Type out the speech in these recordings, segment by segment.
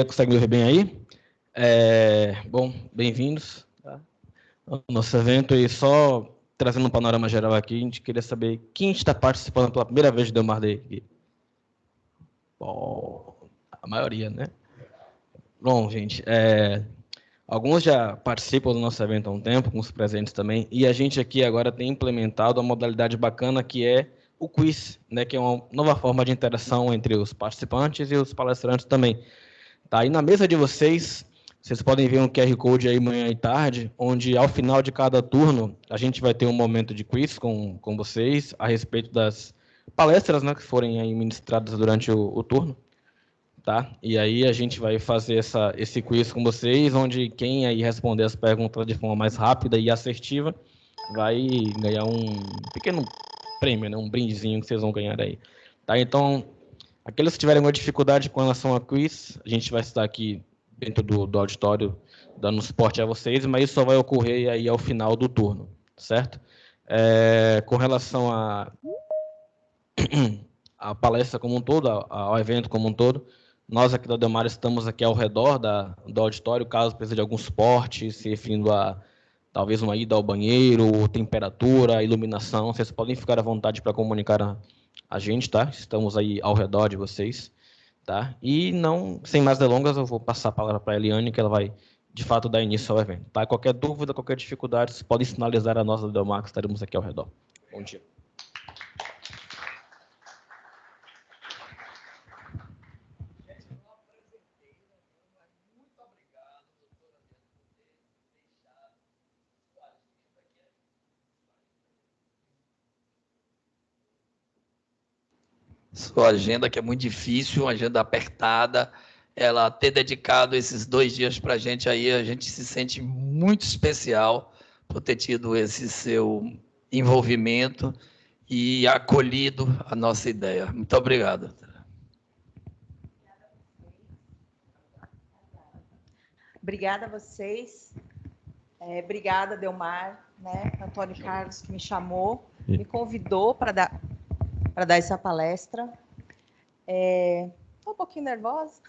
Consegue me ouvir bem aí? Bom, bem-vindos, tá, ao nosso evento. E só trazendo um panorama geral aqui, a gente queria saber quem está participando pela primeira vez do Delmar Day aqui. Bom, a maioria, né? Bom, gente, alguns já participam do nosso evento há um tempo, com os presentes também, e a gente aqui agora tem implementado uma modalidade bacana que é o quiz, né? Que é uma nova forma de interação entre os participantes e os palestrantes também. Tá? E na mesa de vocês podem ver um QR Code aí manhã e tarde, onde ao final de cada turno a gente vai ter um momento de quiz com vocês a respeito das palestras, né, que forem aí ministradas durante o turno. Tá? E aí a gente vai fazer esse quiz com vocês, onde quem aí responder as perguntas de forma mais rápida e assertiva vai ganhar um pequeno prêmio, né, um brindezinho que vocês vão ganhar aí. Tá? Então, aqueles que tiverem alguma dificuldade com relação a quiz, a gente vai estar aqui dentro do auditório dando suporte a vocês, mas isso só vai ocorrer aí ao final do turno, certo? Com relação a palestra como um todo, ao evento como um todo, nós aqui da Delmar estamos aqui ao redor do auditório, caso precise de algum suporte, se referindo a talvez uma ida ao banheiro, temperatura, iluminação, vocês podem ficar à vontade para comunicar a gente, tá? Estamos aí ao redor de vocês, tá? E não, sem mais delongas, eu vou passar a palavra para a Eliane, que ela vai, de fato, dar início ao evento, tá? Qualquer dúvida, qualquer dificuldade, vocês podem sinalizar a nós da Delmar, que estaremos aqui ao redor. Bom dia. Sua agenda, que é muito difícil, uma agenda apertada, ela ter dedicado esses 2 dias para a gente se sente muito especial por ter tido esse seu envolvimento e acolhido a nossa ideia. Muito obrigado. Obrigada a vocês. Obrigada, Delmar, né? Antônio Carlos, que me chamou, me convidou para dar essa palestra. Estou um pouquinho nervosa,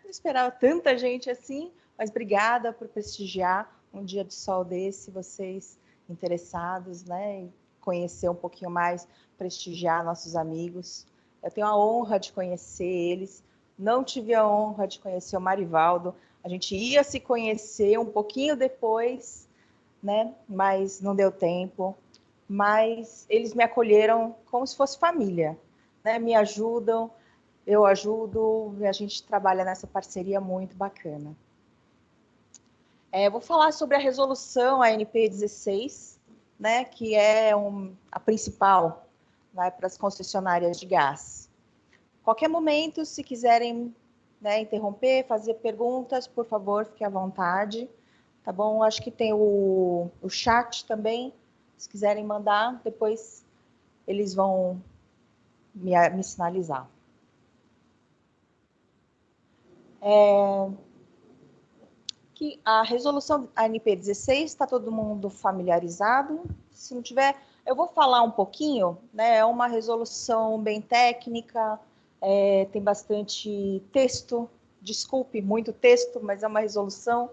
não esperava tanta gente assim, mas obrigada por prestigiar um dia de sol desse, vocês interessados, né, em conhecer um pouquinho mais, prestigiar nossos amigos. Eu tenho a honra de conhecer eles, não tive a honra de conhecer o Marivaldo, a gente ia se conhecer um pouquinho depois, né, mas não deu tempo, mas eles me acolheram como se fosse família, né, me ajudam, eu ajudo, a gente trabalha nessa parceria muito bacana. Vou falar sobre a resolução ANP 16, né, que é a principal, né, para as concessionárias de gás. Qualquer momento, se quiserem, né, interromper, fazer perguntas, por favor, fique à vontade, tá bom? Acho que tem o chat também, se quiserem mandar, depois eles vão me sinalizar. Que a resolução ANP 16 está todo mundo familiarizado. Se não tiver, eu vou falar um pouquinho, né? É uma resolução bem técnica, tem bastante texto, desculpe, muito texto, mas é uma resolução.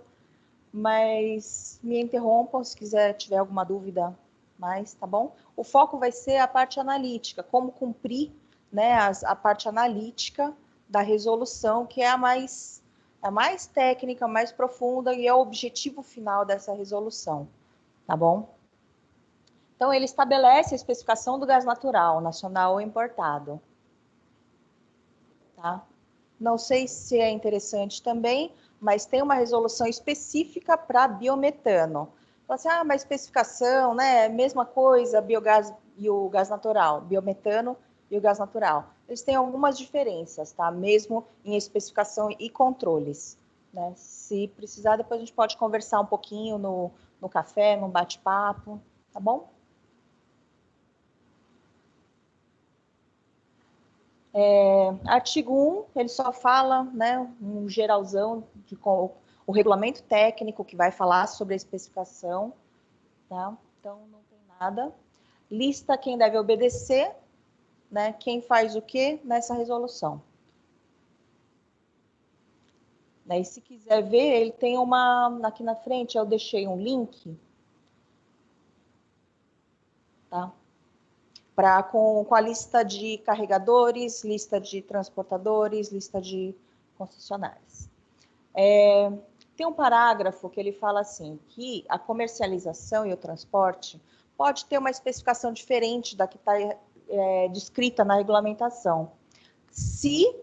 Mas me interrompam se tiver alguma dúvida mais, tá bom? O foco vai ser a parte analítica, como cumprir, né, a parte analítica da resolução, que é a mais técnica, mais profunda e é o objetivo final dessa resolução, tá bom? Então, ele estabelece a especificação do gás natural, nacional ou importado. Tá? Não sei se é interessante também, mas tem uma resolução específica para biometano. Fala assim, mas especificação, né? Mesma coisa, biogás e o gás natural, biometano e o gás natural. Eles têm algumas diferenças, tá? Mesmo em especificação e controles. Né? Se precisar, depois a gente pode conversar um pouquinho no café, num bate-papo, tá bom? Artigo 1, ele só fala, né, um geralzão, o regulamento técnico que vai falar sobre a especificação, tá? Então, não tem nada. Lista quem deve obedecer, né, quem faz o quê nessa resolução. né? E se quiser ver, ele tem uma... Aqui na frente eu deixei um link, tá? Com a lista de carregadores, lista de transportadores, lista de concessionárias. Tem um parágrafo que ele fala assim, que a comercialização e o transporte pode ter uma especificação diferente da que está descrita na regulamentação, se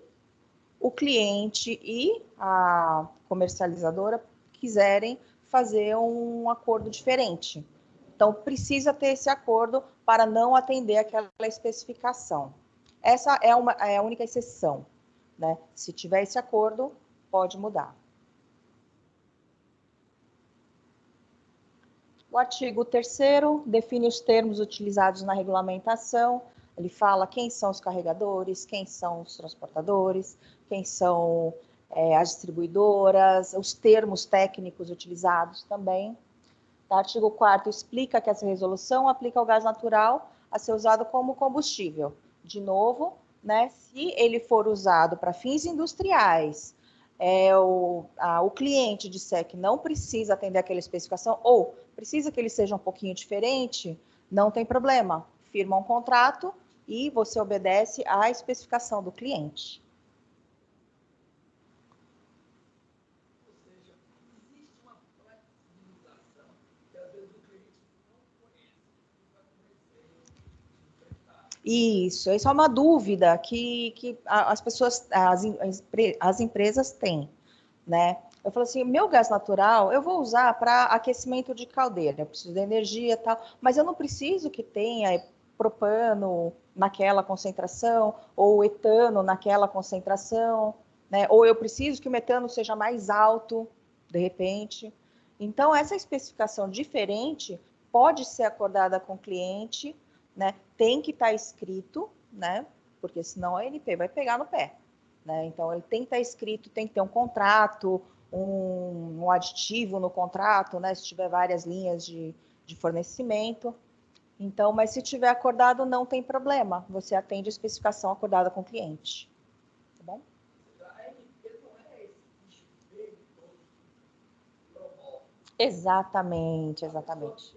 o cliente e a comercializadora quiserem fazer um acordo diferente. Então, precisa ter esse acordo para não atender aquela especificação. Essa é a única exceção, né? Se tiver esse acordo, pode mudar. O artigo 3º define os termos utilizados na regulamentação. Ele fala quem são os carregadores, quem são os transportadores, quem são as distribuidoras, os termos técnicos utilizados também. O artigo 4º explica que essa resolução aplica ao gás natural a ser usado como combustível. De novo, né, se ele for usado para fins industriais, o cliente disser que não precisa atender aquela especificação ou precisa que ele seja um pouquinho diferente, não tem problema. Firma um contrato e você obedece à especificação do cliente. Isso é uma dúvida que as pessoas, as empresas têm, né? Eu falo assim, meu gás natural eu vou usar para aquecimento de caldeira, eu preciso de energia e tal, mas eu não preciso que tenha propano naquela concentração, ou etano naquela concentração, né? Ou eu preciso que o metano seja mais alto, de repente. Então, essa especificação diferente pode ser acordada com o cliente, né? Tem que estar escrito, né? Porque senão a ANP vai pegar no pé, né? Então, ele tem que estar escrito, tem que ter um contrato, um aditivo no contrato, né? Se tiver várias linhas de fornecimento. Então, mas se tiver acordado, não tem problema. Você atende a especificação acordada com o cliente. Tá bom? Exatamente, exatamente.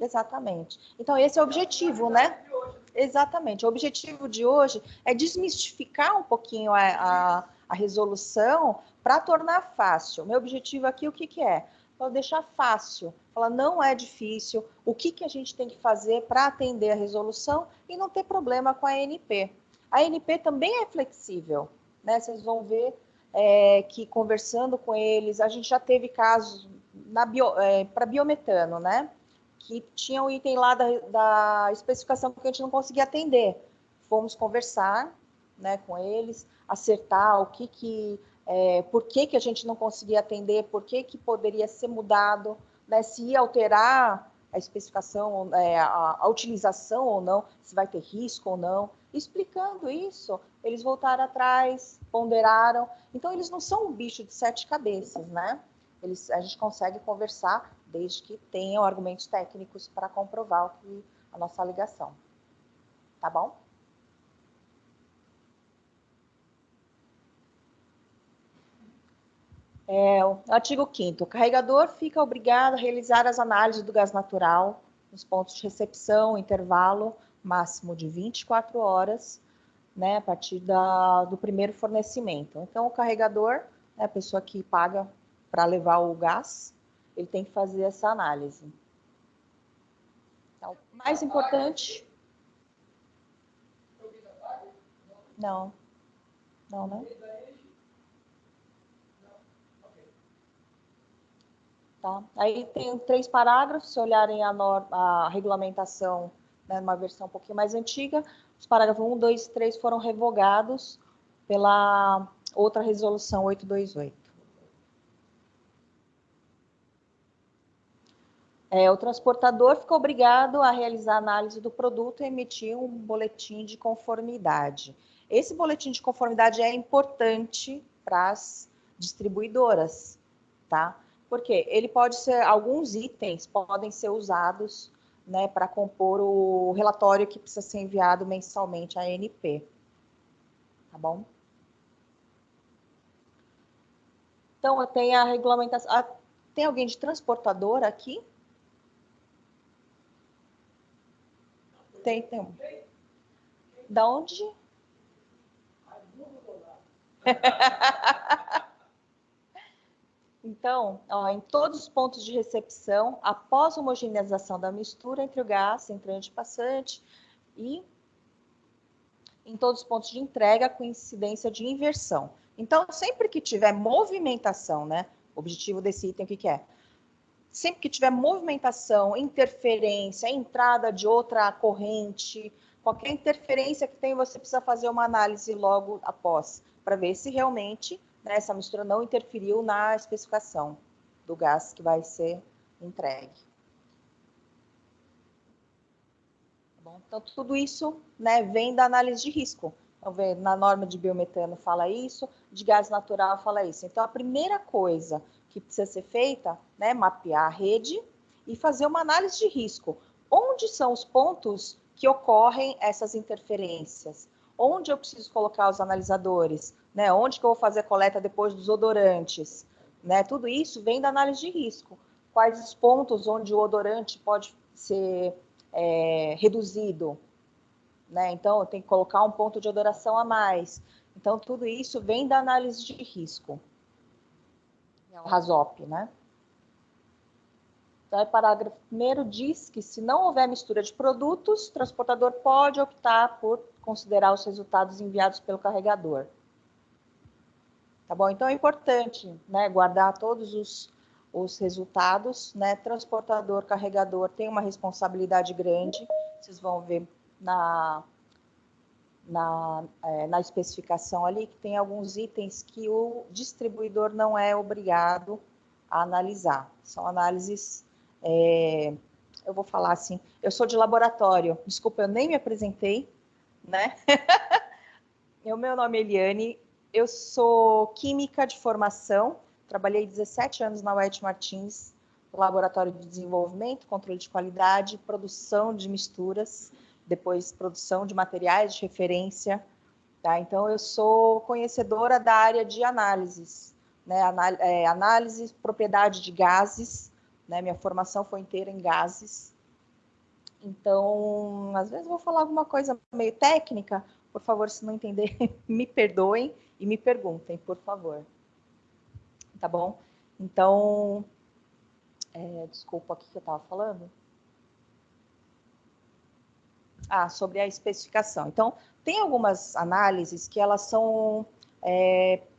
Exatamente. Então, esse é o objetivo, né? Exatamente. O objetivo de hoje é desmistificar um pouquinho a resolução para tornar fácil. Meu objetivo aqui, o que é? Para deixar fácil. Falar, não é difícil. O que a gente tem que fazer para atender a resolução e não ter problema com a ANP. A ANP também é flexível, né? Vocês vão ver que conversando com eles, a gente já teve casos para biometano, né? Que tinha um item lá da especificação que a gente não conseguia atender. Fomos conversar, né, com eles, acertar por que a gente não conseguia atender, por que poderia ser mudado, né, se ia alterar a especificação, a utilização ou não, se vai ter risco ou não. Explicando isso, eles voltaram atrás, ponderaram. Então, eles não são um bicho de 7 cabeças, né? A gente consegue conversar desde que tenham argumentos técnicos para comprovar a nossa alegação. Tá bom? O artigo 5º. O carregador fica obrigado a realizar as análises do gás natural nos pontos de recepção, intervalo máximo de 24 horas, né, a partir do primeiro fornecimento. Então, o carregador, né, a pessoa que paga para levar o gás, ele tem que fazer essa análise. Então, mais importante... Não. Não, né? Tá? Aí tem 3 parágrafos, se olharem a regulamentação, né, numa versão um pouquinho mais antiga, os parágrafos 1, 2 e 3 foram revogados pela outra resolução 828. O transportador fica obrigado a realizar a análise do produto e emitir um boletim de conformidade. Esse boletim de conformidade é importante para as distribuidoras, tá? Por quê? Ele pode ser, alguns itens podem ser usados, né, para compor o relatório que precisa ser enviado mensalmente à ANP. Tá bom? Então, eu tenho a regulamentação. Tem alguém de transportadora aqui? Tem. Da onde? Então, ó, em todos os pontos de recepção, após a homogeneização da mistura entre o gás, entrante e passante, e em todos os pontos de entrega com incidência de inversão. Então, sempre que tiver movimentação, né? O objetivo desse item, o que é? Sempre que tiver movimentação, interferência, entrada de outra corrente, qualquer interferência que tem, você precisa fazer uma análise logo após, para ver se realmente, né, essa mistura não interferiu na especificação do gás que vai ser entregue. Tá bom? Então, tudo isso, né, vem da análise de risco. Então, na norma de biometano fala isso, de gás natural fala isso. Então, a primeira coisa que precisa ser feita, né, mapear a rede e fazer uma análise de risco. Onde são os pontos que ocorrem essas interferências? Onde eu preciso colocar os analisadores? Né? Onde que eu vou fazer a coleta depois dos odorantes? Né? Tudo isso vem da análise de risco. Quais os pontos onde o odorante pode ser reduzido? Né? Então, eu tenho que colocar um ponto de odoração a mais. Então, tudo isso vem da análise de risco. É o RASOP, né? Então, o parágrafo 1º diz que, se não houver mistura de produtos, o transportador pode optar por considerar os resultados enviados pelo carregador. Tá bom? Então, é importante, né, guardar todos os resultados, né? Transportador, carregador tem uma responsabilidade grande. Vocês vão ver na especificação ali que tem alguns itens que o distribuidor não é obrigado a analisar. São análises, eu vou falar assim, eu sou de laboratório, desculpa, eu nem me apresentei, né? O meu nome é Eliane, eu sou química de formação, trabalhei 17 anos na Wet Martins, laboratório de desenvolvimento, controle de qualidade, produção de misturas, depois produção de materiais de referência, tá? Então, eu sou conhecedora da área de análises, né? Análise, propriedade de gases, né? Minha formação foi inteira em gases. Então, às vezes eu vou falar alguma coisa meio técnica, por favor, se não entender, me perdoem e me perguntem, por favor. Tá bom? Então, desculpa, o que eu estava falando? Sobre a especificação. Então, tem algumas análises que elas são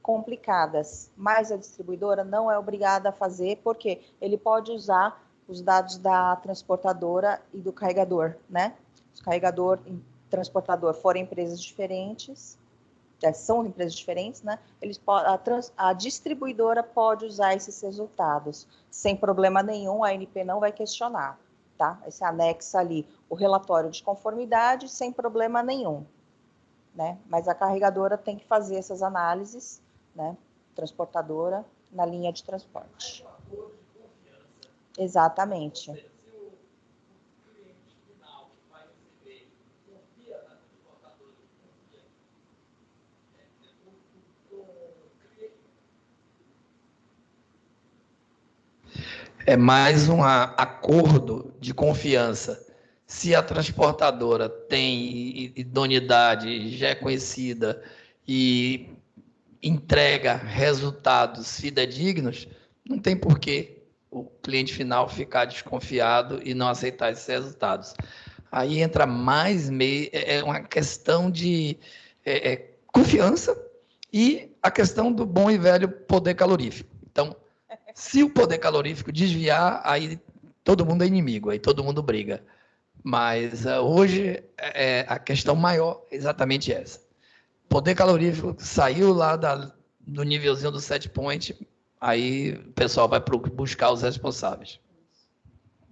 complicadas, mas a distribuidora não é obrigada a fazer, porque ele pode usar os dados da transportadora e do carregador, né? Se o carregador e transportador forem empresas diferentes, são empresas diferentes, né? A distribuidora pode usar esses resultados sem problema nenhum, a ANP não vai questionar, tá? Esse anexa ali o relatório de conformidade sem problema nenhum, né? Mas a carregadora tem que fazer essas análises, né? Transportadora na linha de transporte. Exatamente. É mais um acordo de confiança. Se a transportadora tem idoneidade, já é conhecida e entrega resultados fidedignos, não tem por que o cliente final ficar desconfiado e não aceitar esses resultados. Aí entra mais uma questão de confiança e a questão do bom e velho poder calorífico. Então, se o poder calorífico desviar, aí todo mundo é inimigo, aí todo mundo briga. Mas hoje a questão maior é exatamente essa. Poder calorífico saiu lá do nívelzinho do set point, aí o pessoal vai buscar os responsáveis.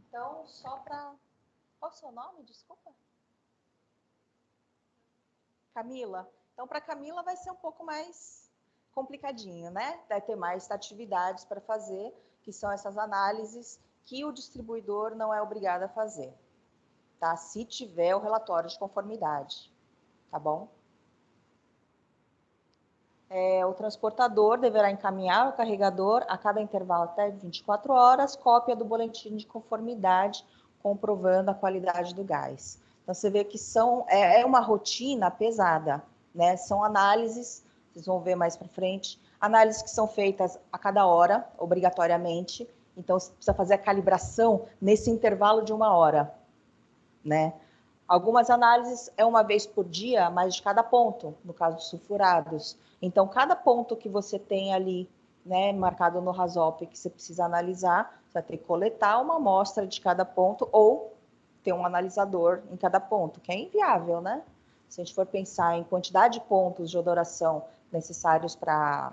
Então, só para... Qual é o seu nome? Desculpa. Camila. Então, para Camila vai ser um pouco mais complicadinho, né? Vai ter mais atividades para fazer, que são essas análises que o distribuidor não é obrigado a fazer, tá? Se tiver o relatório de conformidade, tá bom? O transportador deverá encaminhar ao carregador, a cada intervalo até 24 horas, cópia do boletim de conformidade, comprovando a qualidade do gás. Então, você vê que é uma rotina pesada, né? São análises, vocês vão ver mais para frente, análises que são feitas a cada hora, obrigatoriamente. Então, você precisa fazer a calibração nesse intervalo de 1 hora, né? Algumas análises é uma vez por dia, mas de cada ponto, no caso dos sulfurados. Então, cada ponto que você tem ali, né, marcado no RASOP, que você precisa analisar, você vai ter que coletar uma amostra de cada ponto ou ter um analisador em cada ponto, que é inviável, né? Se a gente for pensar em quantidade de pontos de odoração necessários para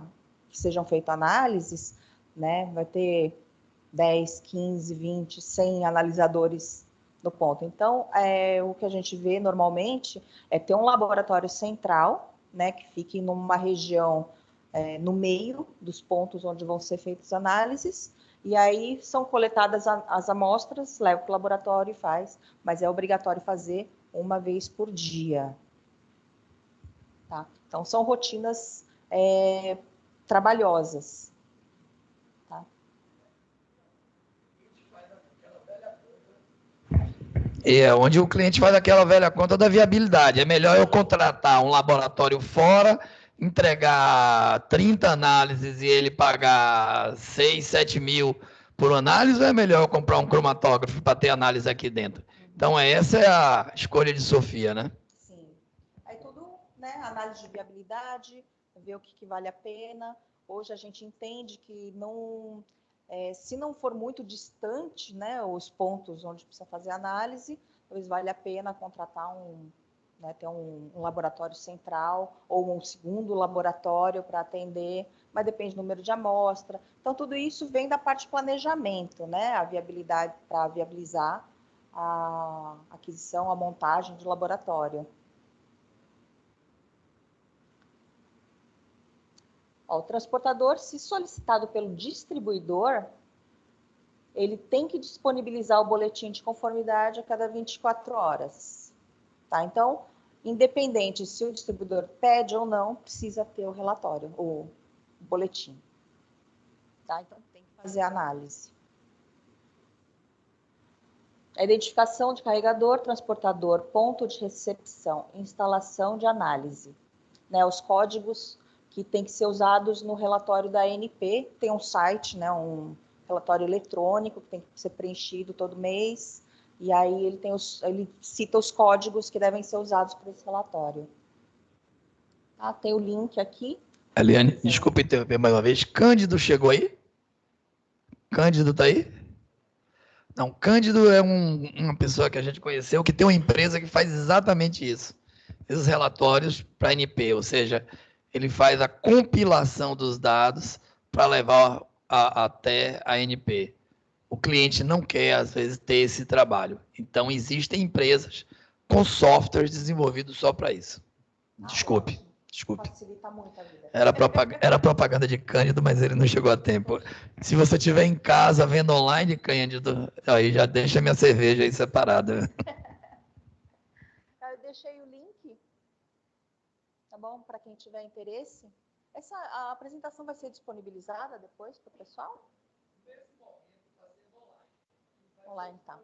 que sejam feitas análises, né, vai ter 10, 15, 20, 100 analisadores no ponto. Então, o que a gente vê normalmente é ter um laboratório central, né, que fique numa região no meio dos pontos onde vão ser feitas análises, e aí são coletadas as amostras, leva para o laboratório e faz, mas é obrigatório fazer uma vez por dia. Tá? Então, são rotinas trabalhosas. É onde o cliente faz aquela velha conta da viabilidade. É melhor eu contratar um laboratório fora, entregar 30 análises e ele pagar 6, 7 mil por análise, ou é melhor eu comprar um cromatógrafo para ter análise aqui dentro? Então, essa é a escolha de Sofia, né? Sim. Aí tudo, né, análise de viabilidade, ver o que vale a pena. Hoje a gente entende que não... se não for muito distante, né, os pontos onde precisa fazer análise, talvez vale a pena contratar ter um laboratório central ou um segundo laboratório para atender, mas depende do número de amostra. Então, tudo isso vem da parte de planejamento, né, a viabilidade para viabilizar a aquisição, a montagem de laboratório. O transportador, se solicitado pelo distribuidor, ele tem que disponibilizar o boletim de conformidade a cada 24 horas. Tá? Então, independente se o distribuidor pede ou não, precisa ter o relatório, o boletim. Tá? Então, tem que fazer a análise. A identificação de carregador, transportador, ponto de recepção, instalação de análise. Né, os códigos que têm que ser usados no relatório da ANP, tem um site, né, um relatório eletrônico que tem que ser preenchido todo mês, e aí ele cita os códigos que devem ser usados para esse relatório. Tá, tem o link aqui. Eliane, desculpa interromper mais uma vez. Cândido chegou aí? Cândido está aí? Não, Cândido é uma pessoa que a gente conheceu que tem uma empresa que faz exatamente isso. Esses relatórios para a ANP, ou seja, ele faz a compilação dos dados para levar até a ANP. O cliente não quer, às vezes, ter esse trabalho. Então, existem empresas com softwares desenvolvidos só para isso. Desculpe. Facilita muito a vida. Era propaganda de Cândido, mas ele não chegou a tempo. Se você estiver em casa vendo online, Cândido, aí já deixa minha cerveja aí separada. Eu deixei o link, tá bom? Para quem tiver interesse. A apresentação vai ser disponibilizada depois para o pessoal? Online, tá.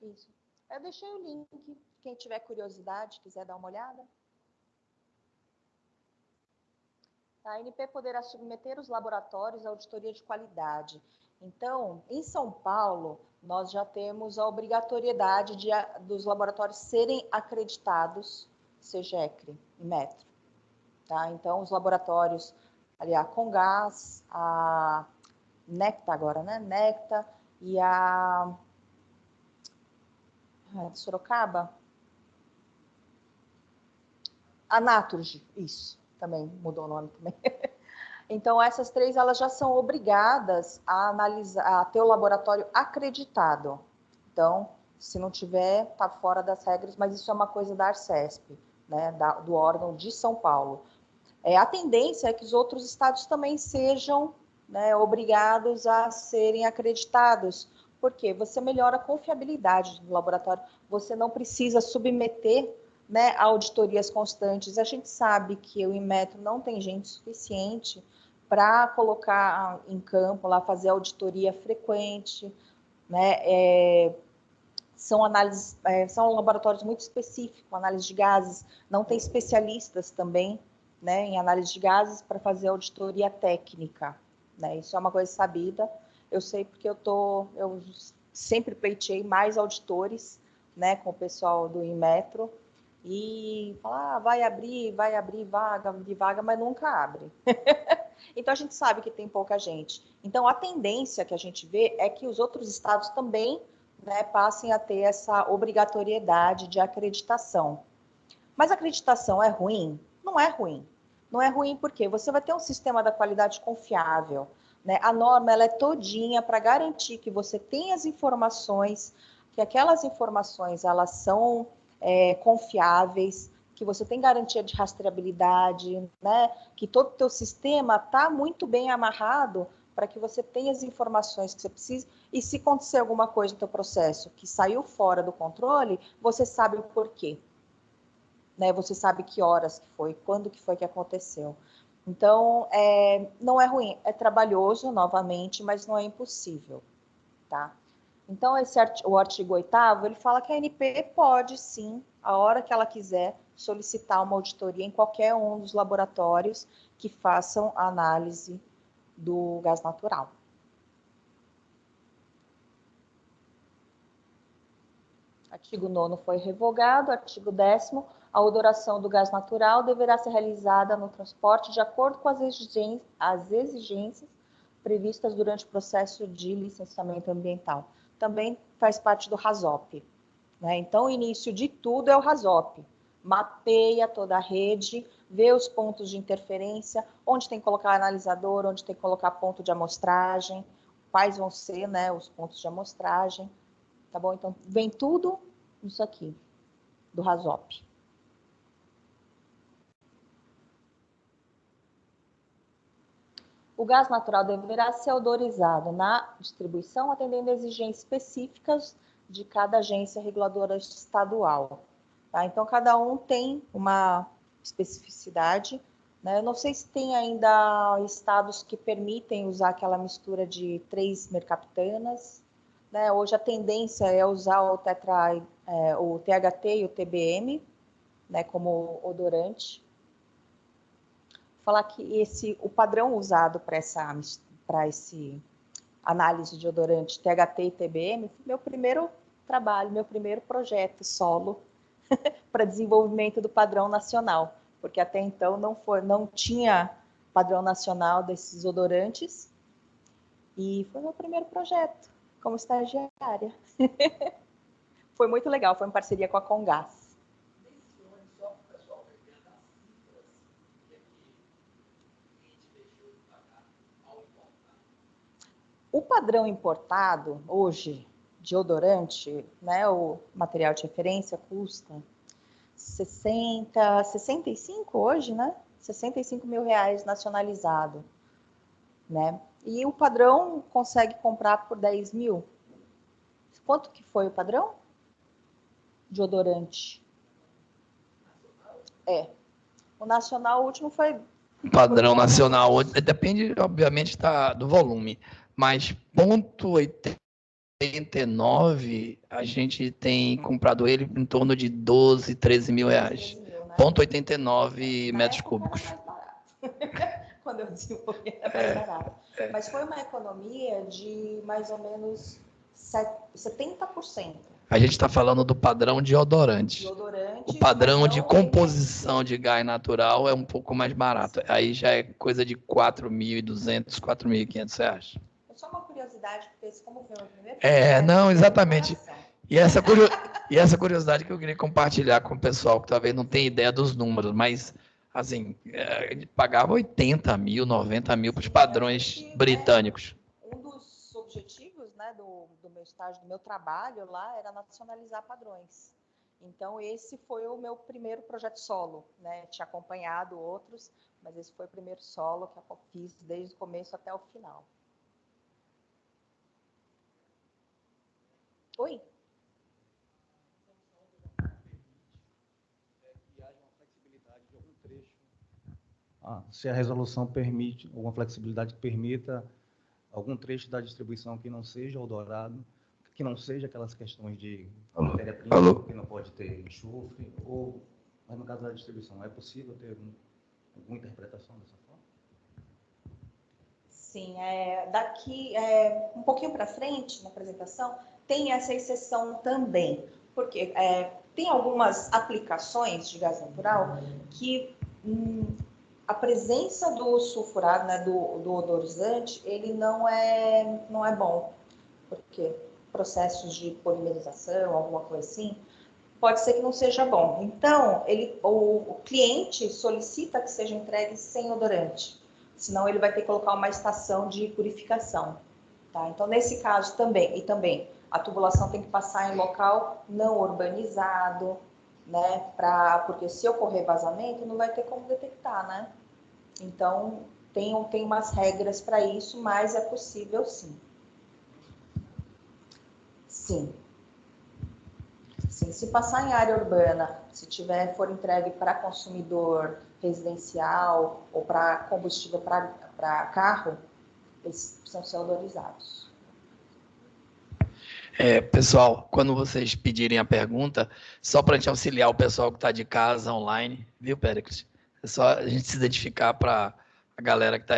Isso. Eu deixei o link. Quem tiver curiosidade, quiser dar uma olhada. A ANP poderá submeter os laboratórios à auditoria de qualidade. Então, em São Paulo, nós já temos a obrigatoriedade dos laboratórios serem acreditados, SEGECRE e Metro. Tá? Então, os laboratórios, ali a Congás, a Necta agora, né? Necta e a de Sorocaba, a Naturgy, isso, também mudou o nome também. Então, essas três, elas já são obrigadas a analisar, a ter o laboratório acreditado. Então, se não tiver, está fora das regras, mas isso é uma coisa da Arcesp, né, do órgão de São Paulo. A tendência é que os outros estados também sejam, né, obrigados a serem acreditados, porque você melhora a confiabilidade do laboratório, você não precisa submeter, né, a auditorias constantes. A gente sabe que o Inmetro não tem gente suficiente para colocar em campo, lá fazer auditoria frequente, né, são análises, são laboratórios muito específicos, análise de gases, não tem especialistas também, né, em análise de gases para fazer auditoria técnica, né, isso é uma coisa sabida, eu sei porque eu sempre pleiteei mais auditores, né, com o pessoal do Inmetro, e falar, vai abrir vaga, mas nunca abre. Então, a gente sabe que tem pouca gente. Então, a tendência que a gente vê é que os outros estados também, né, passem a ter essa obrigatoriedade de acreditação. Mas a acreditação é ruim? Não é ruim. Não é ruim porque você vai ter um sistema da qualidade confiável, né? A norma ela é todinha para garantir que você tem as informações, que aquelas informações elas são confiáveis, que você tem garantia de rastreabilidade, né? Que todo o teu sistema está muito bem amarrado para que você tenha as informações que você precisa, e se acontecer alguma coisa no teu processo que saiu fora do controle, você sabe o porquê. Né? Você sabe que horas que foi, quando que foi que aconteceu. Então, não é ruim, é trabalhoso, novamente, mas não é impossível, tá? Então, o artigo 8º, ele fala que a ANP pode, sim, a hora que ela quiser, solicitar uma auditoria em qualquer um dos laboratórios que façam a análise do gás natural. Artigo 9º foi revogado. Artigo 10º, a odoração do gás natural deverá ser realizada no transporte de acordo com as exigências previstas durante o processo de licenciamento ambiental. Também faz parte do RASOP. Né? Então, o início de tudo é o RASOP. Mapeia toda a rede, vê os pontos de interferência, onde tem que colocar analisador, onde tem que colocar ponto de amostragem, quais vão ser, né, os pontos de amostragem. Tá bom? Então, vem tudo isso aqui, do RASOP. O gás natural deverá ser autorizado na distribuição, atendendo a exigências específicas de cada agência reguladora estadual. Tá? Então, cada um tem uma especificidade. Né? Eu não sei se tem ainda estados que permitem usar aquela mistura de 3 mercaptanas. Né? Hoje a tendência é usar o THT e o TBM, né, como odorante. Falar que o padrão usado para esse análise de odorante THT e TBM foi meu primeiro trabalho, meu primeiro projeto solo para desenvolvimento do padrão nacional, porque até então não tinha padrão nacional desses odorantes, e foi meu primeiro projeto como estagiária. Foi muito legal, foi em parceria com a Congás. O padrão importado, hoje, de odorante, né, o material de referência custa 65 hoje, né? 65 mil reais nacionalizado, né? E o padrão consegue comprar por 10 mil. Quanto que foi o padrão de odorante? O nacional, o último foi... Padrão nacional, depende, obviamente, do volume, mas 0,89, a gente tem comprado ele em torno de 12, 13 mil reais. 0,89 metros cúbicos. Quando eu desenvolvi, era mais barato. Mas foi uma economia de mais ou menos 70%. A gente está falando do padrão de odorante. O padrão de composição de gás natural é um pouco mais barato. Aí já é coisa de 4.200, 4.500 reais. É só uma curiosidade, porque como foi o meu primeiro... Não, exatamente. E essa curiosidade que eu queria compartilhar com o pessoal que talvez não tenha ideia dos números, mas, assim, ele pagava 80 mil, 90 mil para os padrões britânicos. Um dos objetivos, né, do meu estágio, do meu trabalho lá, era nacionalizar padrões. Então, esse foi o meu primeiro projeto solo, né? Tinha acompanhado outros, mas esse foi o primeiro solo que eu fiz desde o começo até o final. Oi? Se a resolução permite alguma flexibilidade que permita algum trecho da distribuição que não seja o dourado, que não seja aquelas questões de matéria-prima, que não pode ter enxofre, mas no caso da distribuição, é possível ter alguma interpretação dessa forma? Sim, daqui um pouquinho para frente, na apresentação, tem essa exceção também, porque tem algumas aplicações de gás natural que a presença do sulfurado, né, do odorizante, ele não é bom, porque processos de polimerização, alguma coisa assim, pode ser que não seja bom. Então, o cliente solicita que seja entregue sem odorante, senão ele vai ter que colocar uma estação de purificação. Tá? Então, nesse caso também, a tubulação tem que passar em local não urbanizado, né? Porque se ocorrer vazamento, não vai ter como detectar, né? Então, tem umas regras para isso, mas é possível sim. Sim. Sim, se passar em área urbana, se for entregue para consumidor residencial ou para combustível para carro, eles precisam ser odorizados. Pessoal, quando vocês pedirem a pergunta, só para a gente auxiliar o pessoal que está de casa online, viu, Péricles? É só a gente se identificar para a galera que está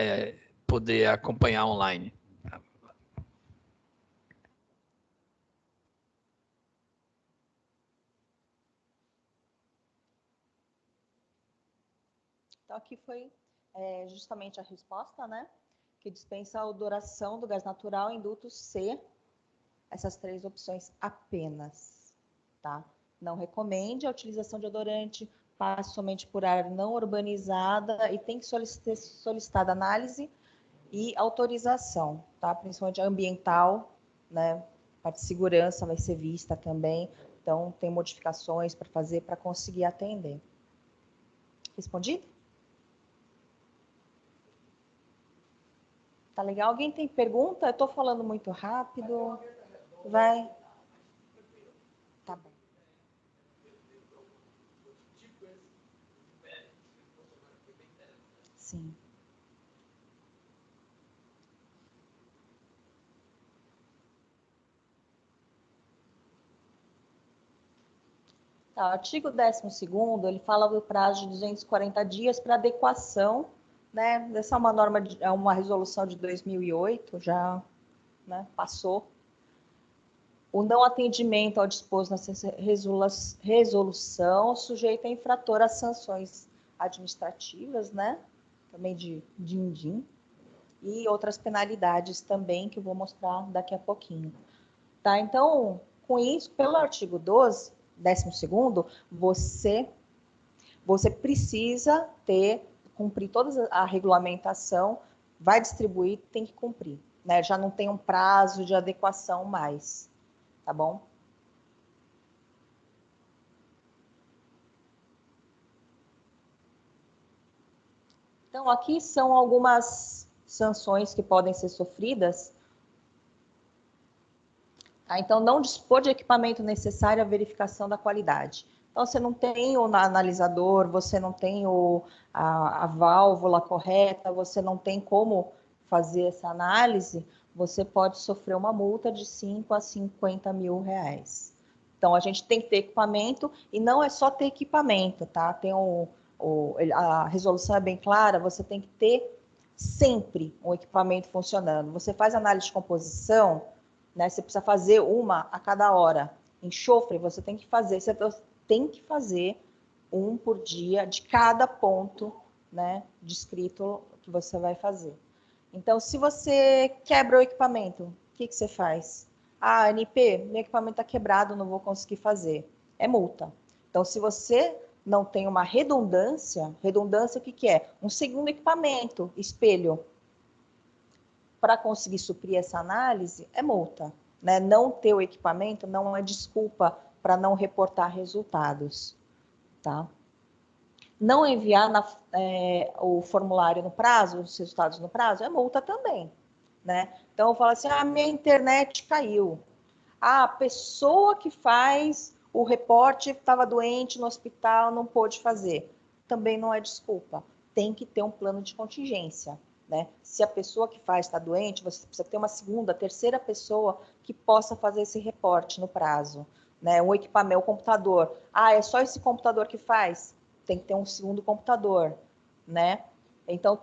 poder acompanhar online. Então, aqui foi justamente a resposta, né? Que dispensa a odoração do gás natural em duto C, essas 3 opções apenas, tá? Não recomende a utilização de odorante, passe somente por área não urbanizada e tem que ser solicitada análise e autorização, tá? Principalmente ambiental, né? A parte de segurança vai ser vista também, então tem modificações para fazer para conseguir atender. Respondi? Tá legal? Alguém tem pergunta? Eu estou falando muito rápido. Vai. Tá bom. Sim. Tá, o artigo 12º, ele fala do prazo de 240 dias para adequação, né? Essa é uma norma, é uma resolução de 2008, já, né, passou. O não atendimento ao disposto nessa resolução sujeita a infrator a sanções administrativas, né? Também de din-din, e outras penalidades também, que eu vou mostrar daqui a pouquinho. Tá? Então, com isso, pelo artigo 12º, você precisa cumprir toda a regulamentação, vai distribuir, tem que cumprir, né? Já não tem um prazo de adequação mais, tá bom? Então, aqui são algumas sanções que podem ser sofridas. Tá? Então, não dispor de equipamento necessário à verificação da qualidade. Então, você não tem o analisador, você não tem a válvula correta, você não tem como fazer essa análise, você pode sofrer uma multa de 5 a 50 mil reais. Então, a gente tem que ter equipamento, e não é só ter equipamento, tá? Tem a resolução é bem clara, você tem que ter sempre um equipamento funcionando. Você faz análise de composição, né? Você precisa fazer uma a cada hora. Enxofre, você tem que fazer um por dia de cada ponto, né, descrito que você vai fazer. Então, se você quebra o equipamento, o que você faz? Ah, NP, meu equipamento está quebrado, não vou conseguir fazer. É multa. Então, se você não tem uma redundância o que é? Um segundo equipamento, espelho, para conseguir suprir essa análise, é multa. Né? Não ter o equipamento não é desculpa para não reportar resultados, tá? Não enviar o formulário no prazo, os resultados no prazo, é multa também, né? Então, eu falo assim, minha internet caiu. A pessoa que faz o reporte estava doente no hospital, não pôde fazer. Também não é desculpa. Tem que ter um plano de contingência, né? Se a pessoa que faz está doente, você precisa ter uma segunda, terceira pessoa que possa fazer esse reporte no prazo, né? Um equipamento, o computador. É só esse computador que faz? Tem que ter um segundo computador, né? Então,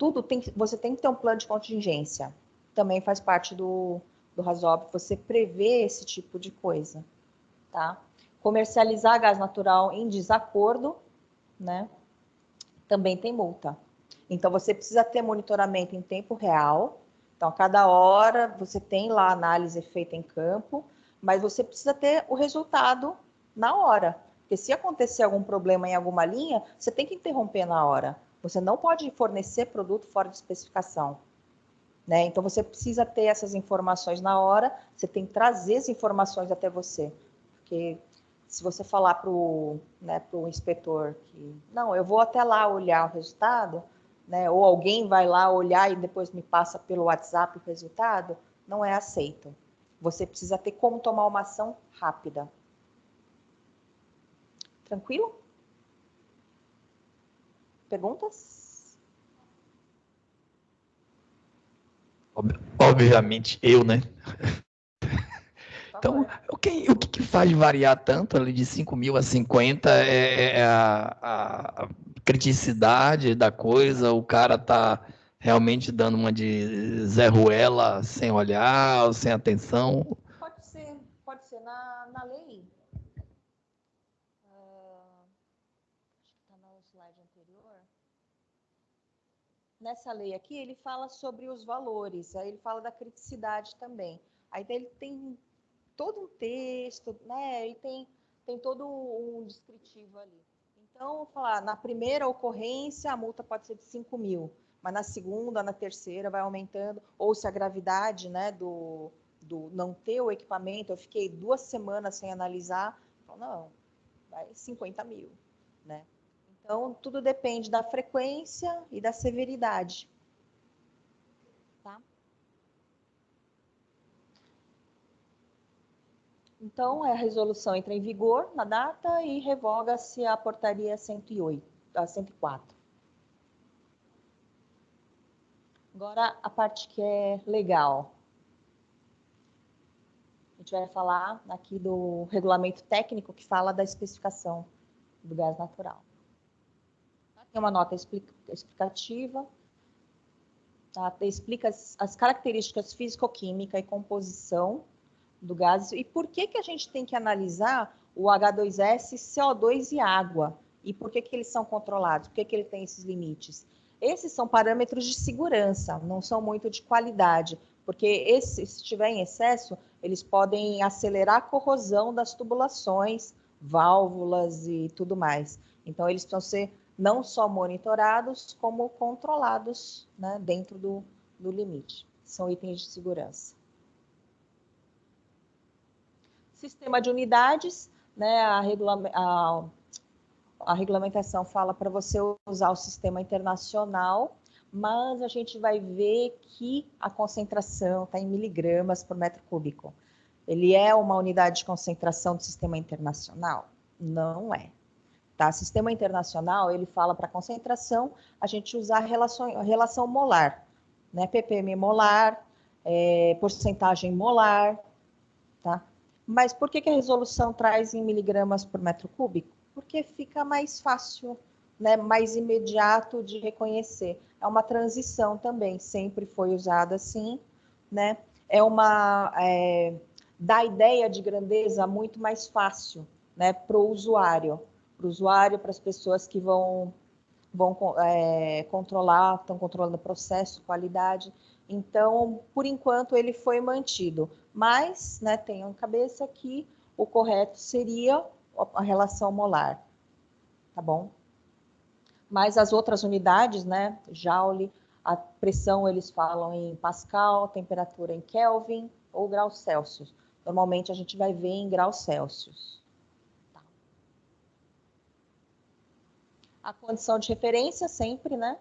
você tem que ter um plano de contingência. Também faz parte do RASOB, você prevê esse tipo de coisa, tá? Comercializar gás natural em desacordo, né? Também tem multa. Então, você precisa ter monitoramento em tempo real. Então, a cada hora, você tem lá a análise feita em campo, mas você precisa ter o resultado na hora. Porque se acontecer algum problema em alguma linha, você tem que interromper na hora. Você não pode fornecer produto fora de especificação, né? Então, você precisa ter essas informações na hora, você tem que trazer as informações até você. Porque se você falar para o inspetor que, não, eu vou até lá olhar o resultado, né? Ou alguém vai lá olhar e depois me passa pelo WhatsApp o resultado, não é aceito. Você precisa ter como tomar uma ação rápida. Tranquilo? Perguntas? Obviamente, eu, né? Então, o que faz variar tanto ali de 5.000 a 50 é a criticidade da coisa, o cara tá realmente dando uma de Zé Ruela sem olhar, ou sem atenção. Pode ser na lei. Acho que está no slide anterior. Nessa lei aqui, ele fala sobre os valores, aí ele fala da criticidade também. Aí ele tem todo um texto, né? Ele tem todo um descritivo ali. Então, falar, na primeira ocorrência, a multa pode ser de 5.000, mas na segunda, na terceira, vai aumentando. Ou se a gravidade, né, do não ter o equipamento, eu fiquei 2 semanas sem analisar, não, vai 50.000, né? Então, tudo depende da frequência e da severidade. Tá? Então, a resolução entra em vigor na data e revoga-se a portaria 104. Agora, a parte que é legal. A gente vai falar aqui do regulamento técnico que fala da especificação do gás natural. Tem uma nota explicativa, tá? Explica as características físico-química e composição do gás e por que a gente tem que analisar o H2S, CO2 e água e por que eles são controlados, por que ele tem esses limites. Esses são parâmetros de segurança, não são muito de qualidade, porque se estiver em excesso, eles podem acelerar a corrosão das tubulações, válvulas e tudo mais. Então, eles precisam ser não só monitorados, como controlados, né, dentro do limite. São itens de segurança. Sistema de unidades, né, a regulamentação fala para você usar o sistema internacional, mas a gente vai ver que a concentração está em miligramas por metro cúbico. Ele é uma unidade de concentração do sistema internacional? Não é. Tá? Sistema internacional, ele fala para concentração, a gente usar a relação molar, né? ppm molar, porcentagem molar, tá? Mas por que a resolução traz em miligramas por metro cúbico? Porque fica mais fácil, né? Mais imediato de reconhecer. É uma transição também, sempre foi usada assim, né? Dá a ideia de grandeza muito mais fácil, né? Para o usuário, para as pessoas que vão controlar, estão controlando o processo, qualidade. Então, por enquanto, ele foi mantido. Mas, né, tenham em cabeça que o correto seria a relação molar. Tá bom? Mas as outras unidades, né, Joule, a pressão eles falam em Pascal, temperatura em Kelvin ou graus Celsius. Normalmente a gente vai ver em graus Celsius. A condição de referência sempre, né?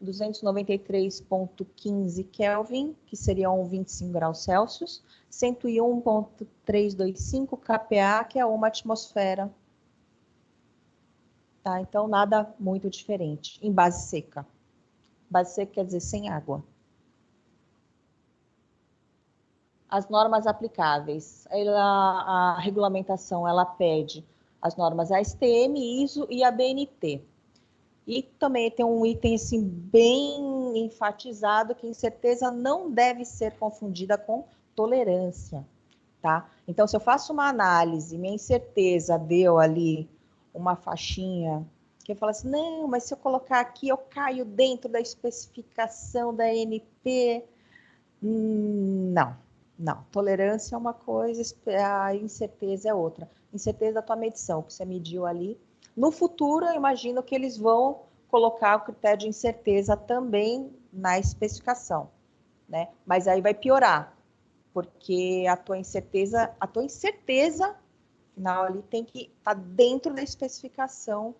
293,15 Kelvin, que seriam 25 graus Celsius, 101,325 kPa, que é uma atmosfera. Tá? Então, nada muito diferente, em base seca. Base seca quer dizer sem água. As normas aplicáveis. A regulamentação, ela pede as normas ASTM, ISO e a BNT. E também tem um item assim, bem enfatizado, que incerteza não deve ser confundida com tolerância. Tá? Então, se eu faço uma análise, minha incerteza deu ali uma faixinha, que eu falo assim, não, mas se eu colocar aqui, eu caio dentro da especificação da ANP. Não. Tolerância é uma coisa, a incerteza é outra. Incerteza da tua medição, que você mediu ali. No futuro, eu imagino que eles vão colocar o critério de incerteza também na especificação, né? Mas aí vai piorar, porque a tua incerteza, afinal, ali tem que estar dentro da especificação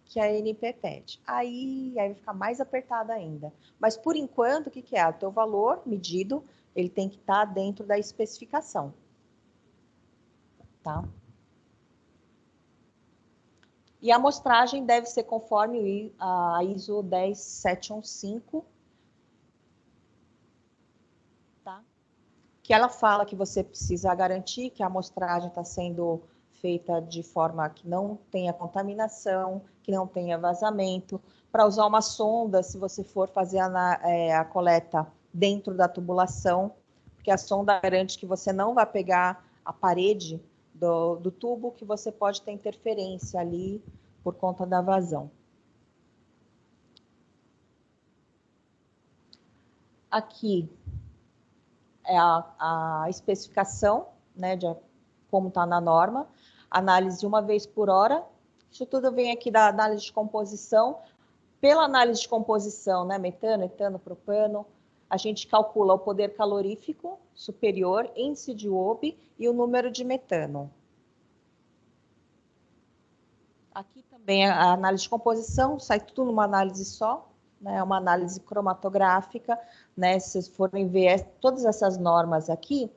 que a ANP pede. Aí vai ficar mais apertada ainda. Mas, por enquanto, o que é? O teu valor medido, ele tem que estar dentro da especificação. Tá? E a amostragem deve ser conforme a ISO 10715, tá? Que ela fala que você precisa garantir que a amostragem está sendo feita de forma que não tenha contaminação, que não tenha vazamento. Para usar uma sonda, se você for fazer a coleta dentro da tubulação, porque a sonda garante que você não vai pegar a parede do tubo, que você pode ter interferência ali por conta da vazão. Aqui é a especificação, né, de como está na norma, análise de 1 vez por hora. Isso tudo vem aqui da análise de composição. Pela análise de composição, né, metano, etano, propano, a gente calcula o poder calorífico superior, índice de Obe e o número de metano. Aqui também a análise de composição, sai tudo numa análise só, né, uma análise cromatográfica, né, se vocês forem ver todas essas normas aqui,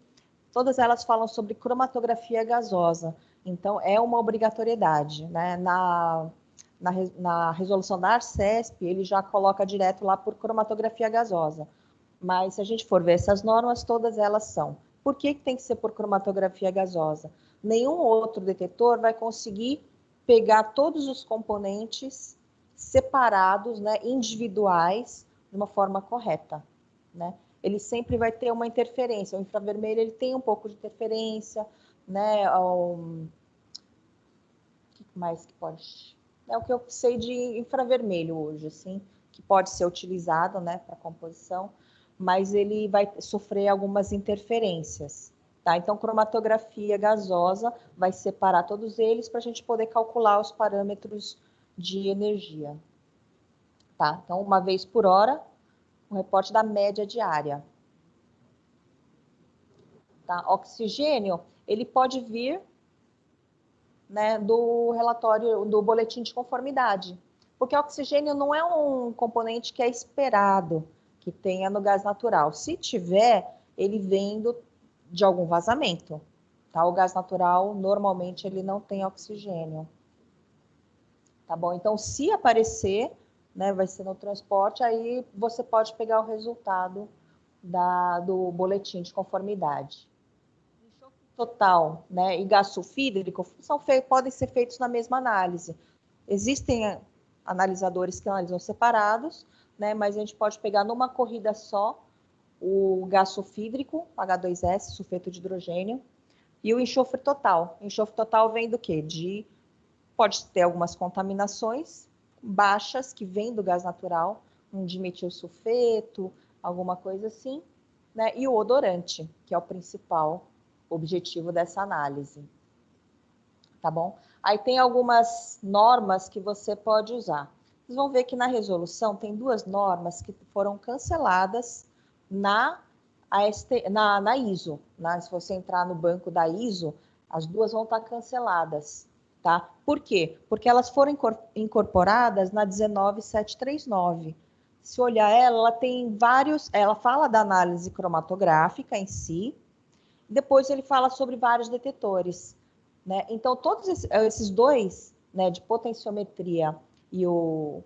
todas elas falam sobre cromatografia gasosa, então é uma obrigatoriedade, né, na resolução da ARCESP, ele já coloca direto lá por cromatografia gasosa, mas se a gente for ver essas normas, todas elas são. Por que tem que ser por cromatografia gasosa? Nenhum outro detetor vai conseguir pegar todos os componentes separados, né, individuais, de uma forma correta, né? Ele sempre vai ter uma interferência. O infravermelho, ele tem um pouco de interferência, né? O que mais que pode... É o que eu sei de infravermelho hoje, assim, que pode ser utilizado, né, para composição, mas ele vai sofrer algumas interferências. Tá? Então, cromatografia gasosa vai separar todos eles para a gente poder calcular os parâmetros de energia. Tá? Então, 1 vez por hora, um reporte da média diária. Tá? Oxigênio, ele pode vir, né, do relatório, do boletim de conformidade, porque o oxigênio não é um componente que é esperado que tenha no gás natural. Se tiver, ele vem de algum vazamento. Tá? O gás natural, normalmente, ele não tem oxigênio. Tá bom? Então, se aparecer, né, vai ser no transporte, aí você pode pegar o resultado do boletim de conformidade. Enxofre total, né, e gás sulfídrico podem ser feitos na mesma análise. Existem analisadores que analisam separados, né, mas a gente pode pegar numa corrida só o gás sulfídrico, H2S, sulfeto de hidrogênio, e o enxofre total. O enxofre total vem do quê? Pode ter algumas contaminações baixas que vêm do gás natural, um dimetilsulfeto, alguma coisa assim, né? E o odorante, que é o principal objetivo dessa análise. Tá bom? Aí tem algumas normas que você pode usar. Vocês vão ver que na resolução tem 2 normas que foram canceladas na ISO. Né? Se você entrar no banco da ISO, as 2 vão estar canceladas. Tá? Por quê? Porque elas foram incorporadas na 19739. Se olhar ela tem vários... Ela fala da análise cromatográfica em si, depois ele fala sobre vários detetores. Né? Então, todos esses dois, né, de potenciometria e o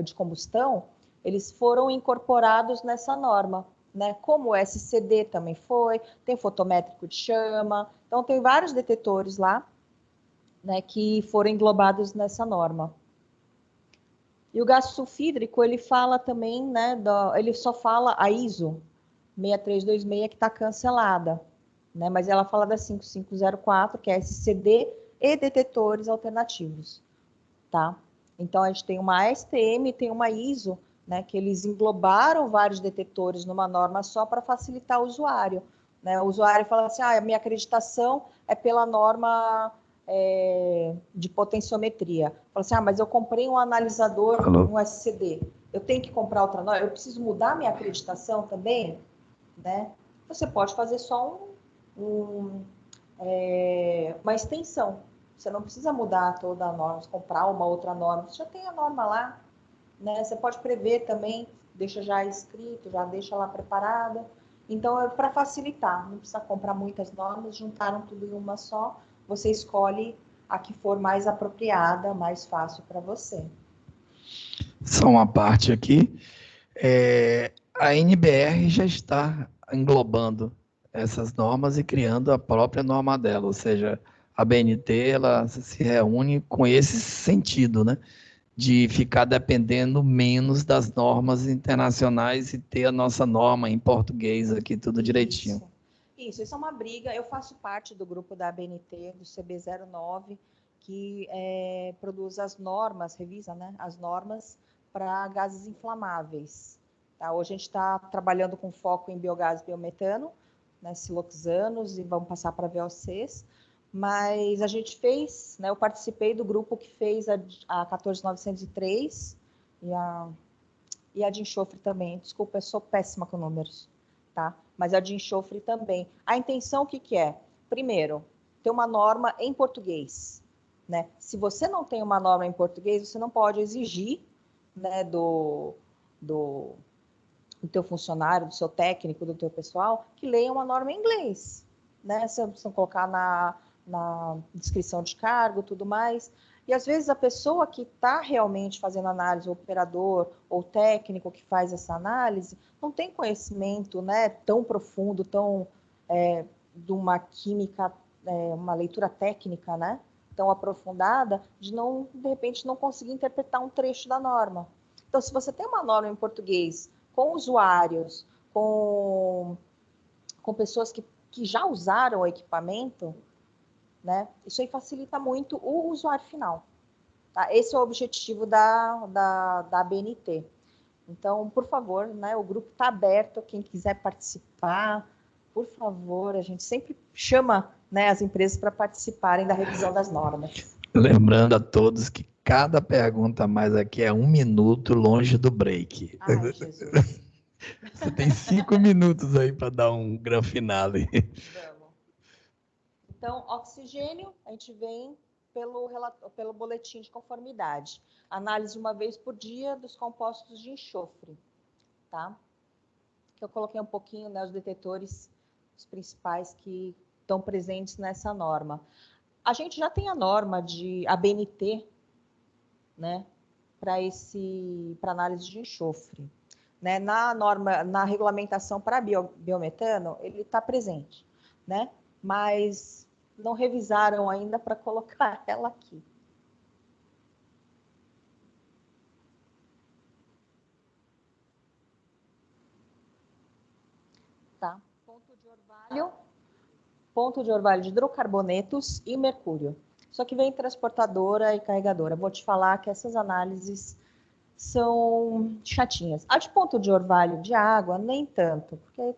de combustão, eles foram incorporados nessa norma. Né? Como o SCD também foi, tem fotométrico de chama, então tem vários detetores lá, né, que foram englobados nessa norma. E o gás sulfídrico, ele fala também, né, ele só fala a ISO 6326 que está cancelada, né, mas ela fala da 5504, que é SCD e detetores alternativos, tá? Então, a gente tem uma ASTM e tem uma ISO, né, que eles englobaram vários detetores numa norma só para facilitar o usuário. Né? O usuário fala assim, a minha acreditação é pela norma de potenciometria. Fala assim, mas eu comprei um analisador, um SCD, eu tenho que comprar outra norma, eu preciso mudar minha acreditação também? Né? Você pode fazer só uma extensão. Você não precisa mudar toda a norma, comprar uma outra norma. Você já tem a norma lá. Né? Você pode prever também, deixa já escrito, já deixa lá preparada. Então, é para facilitar. Não precisa comprar muitas normas, juntaram tudo em uma só. Você escolhe a que for mais apropriada, mais fácil para você. Só uma parte aqui. A NBR já está englobando essas normas e criando a própria norma dela, ou seja, a BNT ela se reúne com esse sentido, né, de ficar dependendo menos das normas internacionais e ter a nossa norma em português aqui tudo direitinho. Isso é uma briga. Eu faço parte do grupo da BNT, do CB09, que produz as normas, revisa, né, as normas para gases inflamáveis. Tá? Hoje a gente está trabalhando com foco em biogás e biometano, né, siloxanos, e vamos passar para VOCs. Mas a gente fez, né, eu participei do grupo que fez a 14903 e a de enxofre também. Desculpa, eu sou péssima com números, tá? Mas a de enxofre também. A intenção, o que é? Primeiro, ter uma norma em português. Né? Se você não tem uma norma em português, você não pode exigir, né, do teu funcionário, do seu técnico, do teu pessoal, que leia uma norma em inglês. Né? Se você colocar na descrição de cargo, tudo mais. E às vezes a pessoa que está realmente fazendo análise, o operador ou técnico que faz essa análise, não tem conhecimento, né, tão profundo, tão de uma química, uma leitura técnica, né, tão aprofundada, de repente não conseguir interpretar um trecho da norma. Então, se você tem uma norma em português, com usuários, com pessoas que já usaram o equipamento, né? Isso aí facilita muito o usuário final. Tá? Esse é o objetivo da BNT. Então, por favor, né, o grupo está aberto, quem quiser participar, por favor, a gente sempre chama, né, as empresas para participarem da revisão das normas. Lembrando a todos que cada pergunta mais aqui é 1 minuto longe do break. Ai, Jesus. Você tem 5 minutos aí para dar um gran finale. Vamos. Então, oxigênio, a gente vem pelo boletim de conformidade. Análise uma vez por dia dos compostos de enxofre. Tá? Que eu coloquei um pouquinho, né, os detetores, os principais que estão presentes nessa norma. A gente já tem a norma de ABNT, né, para análise de enxofre. Né? Na regulamentação para biometano, ele está presente, né? Mas não revisaram ainda para colocar ela aqui. Tá? Ponto de orvalho de hidrocarbonetos e mercúrio. Só que vem transportadora e carregadora. Vou te falar que essas análises são chatinhas. A de ponto de orvalho de água, nem tanto, porque,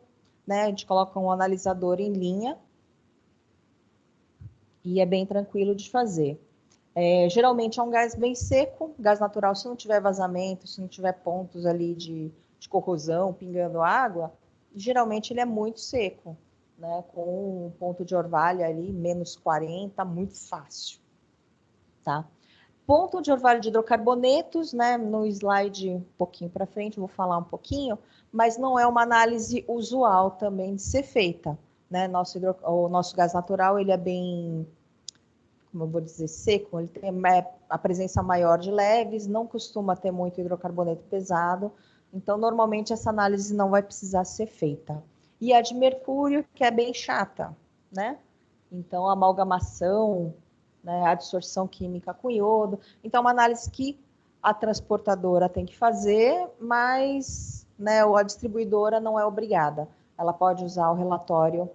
né, a gente coloca um analisador em linha e é bem tranquilo de fazer. Geralmente é um gás bem seco, gás natural, se não tiver vazamento, se não tiver pontos ali de corrosão, pingando água, geralmente ele é muito seco, né, com um ponto de orvalho ali, menos 40, muito fácil. tá? Ponto de orvalho de hidrocarbonetos, né? No slide um pouquinho para frente, vou falar um pouquinho, mas não é uma análise usual também de ser feita, né? O nosso gás natural, ele é bem, como eu vou dizer, seco, ele tem a presença maior de leves, não costuma ter muito hidrocarboneto pesado, então normalmente essa análise não vai precisar ser feita. E a de mercúrio, que é bem chata, né? Então, a amalgamação, né, a adsorção química com iodo. Então, é uma análise que a transportadora tem que fazer, mas, né, a distribuidora não é obrigada. Ela pode usar o relatório,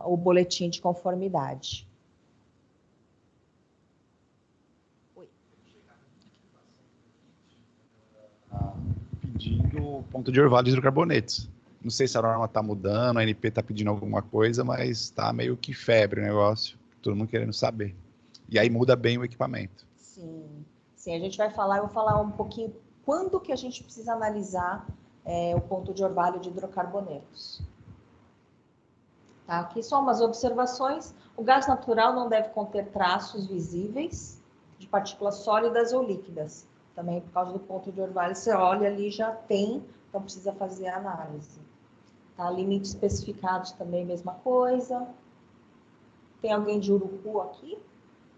o boletim de conformidade. Oi. Pedindo ponto de orvalho de hidrocarbonetos. Não sei se a norma está mudando, a ANP está pedindo alguma coisa, mas está meio que febre o negócio. Todo mundo querendo saber. E aí muda bem o equipamento. Sim, sim, a gente vai falar, eu vou falar um pouquinho quando que a gente precisa analisar o ponto de orvalho de hidrocarbonetos. Tá? Aqui só umas observações. O gás natural não deve conter traços visíveis de partículas sólidas ou líquidas. Também por causa do ponto de orvalho, você olha ali, já tem, então precisa fazer a análise. Tá? Limites especificados também, mesma coisa. Tem alguém de Urucu aqui?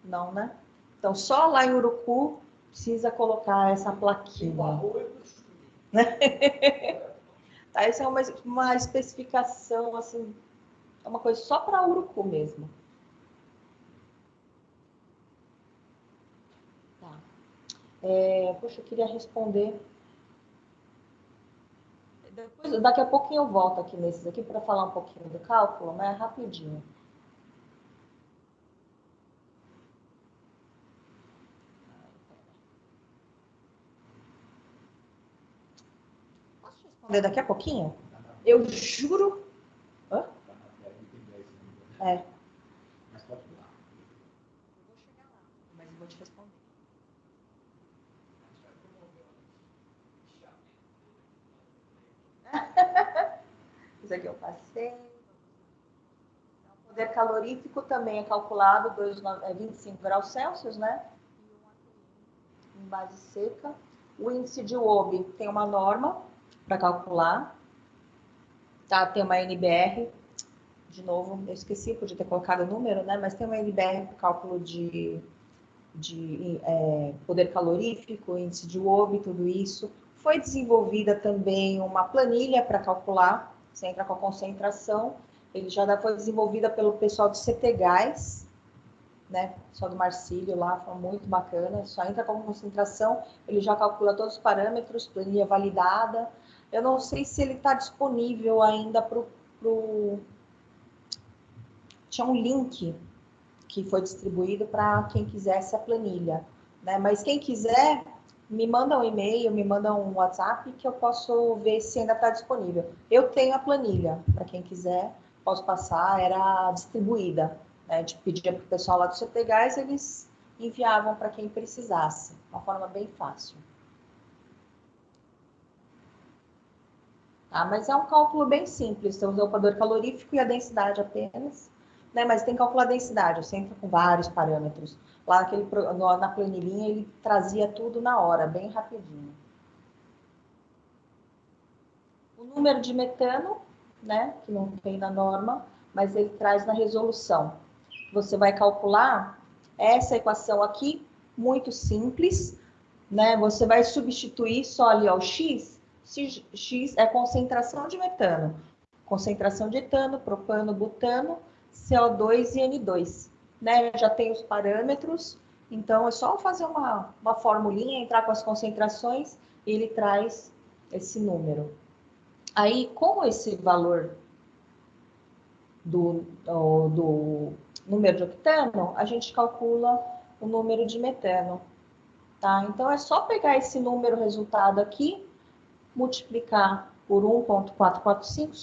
Não, né? Então, só lá em Urucu precisa colocar essa plaquinha. Tá, essa é uma especificação, assim, é uma coisa só para Urucu mesmo. Tá. Poxa, eu queria responder. Daqui a pouquinho eu volto aqui nesses aqui para falar um pouquinho do cálculo, mas é rapidinho. Posso responder daqui a pouquinho? Eu juro. Hã? É. Mas pode pular. Eu vou chegar lá, mas eu vou te responder. Isso aqui eu passei. O poder calorífico também é calculado 25 graus Celsius, né? Em base seca. O índice de Wob tem uma norma para calcular. Tá? Tem uma NBR. De novo, eu esqueci, podia ter colocado o número, né? Mas tem uma NBR para cálculo de poder calorífico, índice de Wob, tudo isso. Foi desenvolvida também uma planilha para calcular, você entra com a concentração, ele já foi desenvolvida pelo pessoal do CTGás, né? O pessoal do Marcílio lá, foi muito bacana, só entra com a concentração, ele já calcula todos os parâmetros, planilha validada. Eu não sei se ele está disponível ainda para o... Tinha um link que foi distribuído para quem quisesse a planilha, né? Mas quem quiser, me manda um e-mail, me manda um WhatsApp que eu posso ver se ainda está disponível. Eu tenho a planilha, para quem quiser, posso passar, era distribuída, né? De pedir para o pessoal lá do CTGás, eles enviavam para quem precisasse, uma forma bem fácil. Tá? Mas é um cálculo bem simples, você usa o poder calorífico e a densidade apenas. Né, mas tem que calcular a densidade, você entra com vários parâmetros. Lá na planilhinha ele trazia tudo na hora, bem rapidinho. O número de metano, né, que não tem na norma, mas ele traz na resolução. Você vai calcular essa equação aqui, muito simples, né? Você vai substituir só ali ao X, X é concentração de metano, concentração de etano, propano, butano, CO2 e N2, né? Já tem os parâmetros, então é só fazer uma formulinha, entrar com as concentrações e ele traz esse número. Aí, com esse valor do número de octano, a gente calcula o número de metano, tá? Então, é só pegar esse número resultado aqui, multiplicar por 1,445,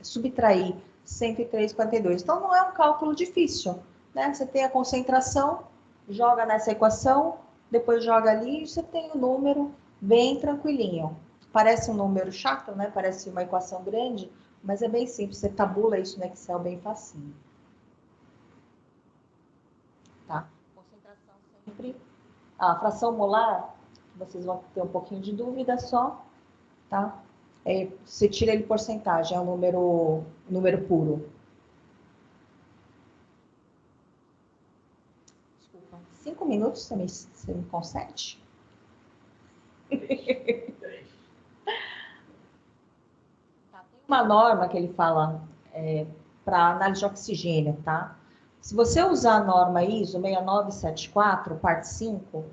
subtrair 103,42. Então, não é um cálculo difícil, né? Você tem a concentração, joga nessa equação, depois joga ali e você tem o número bem tranquilinho. Parece um número chato, né? Parece uma equação grande, mas é bem simples. Você tabula isso no Excel bem facinho. Tá? sempre. A fração molar, vocês vão ter um pouquinho de dúvida só, tá? Você tira ele porcentagem, é um número puro. Desculpa, 5 minutos você me concede? Tá, tem uma norma que ele fala para análise de oxigênio, tá? Se você usar a norma ISO 6974, parte 5,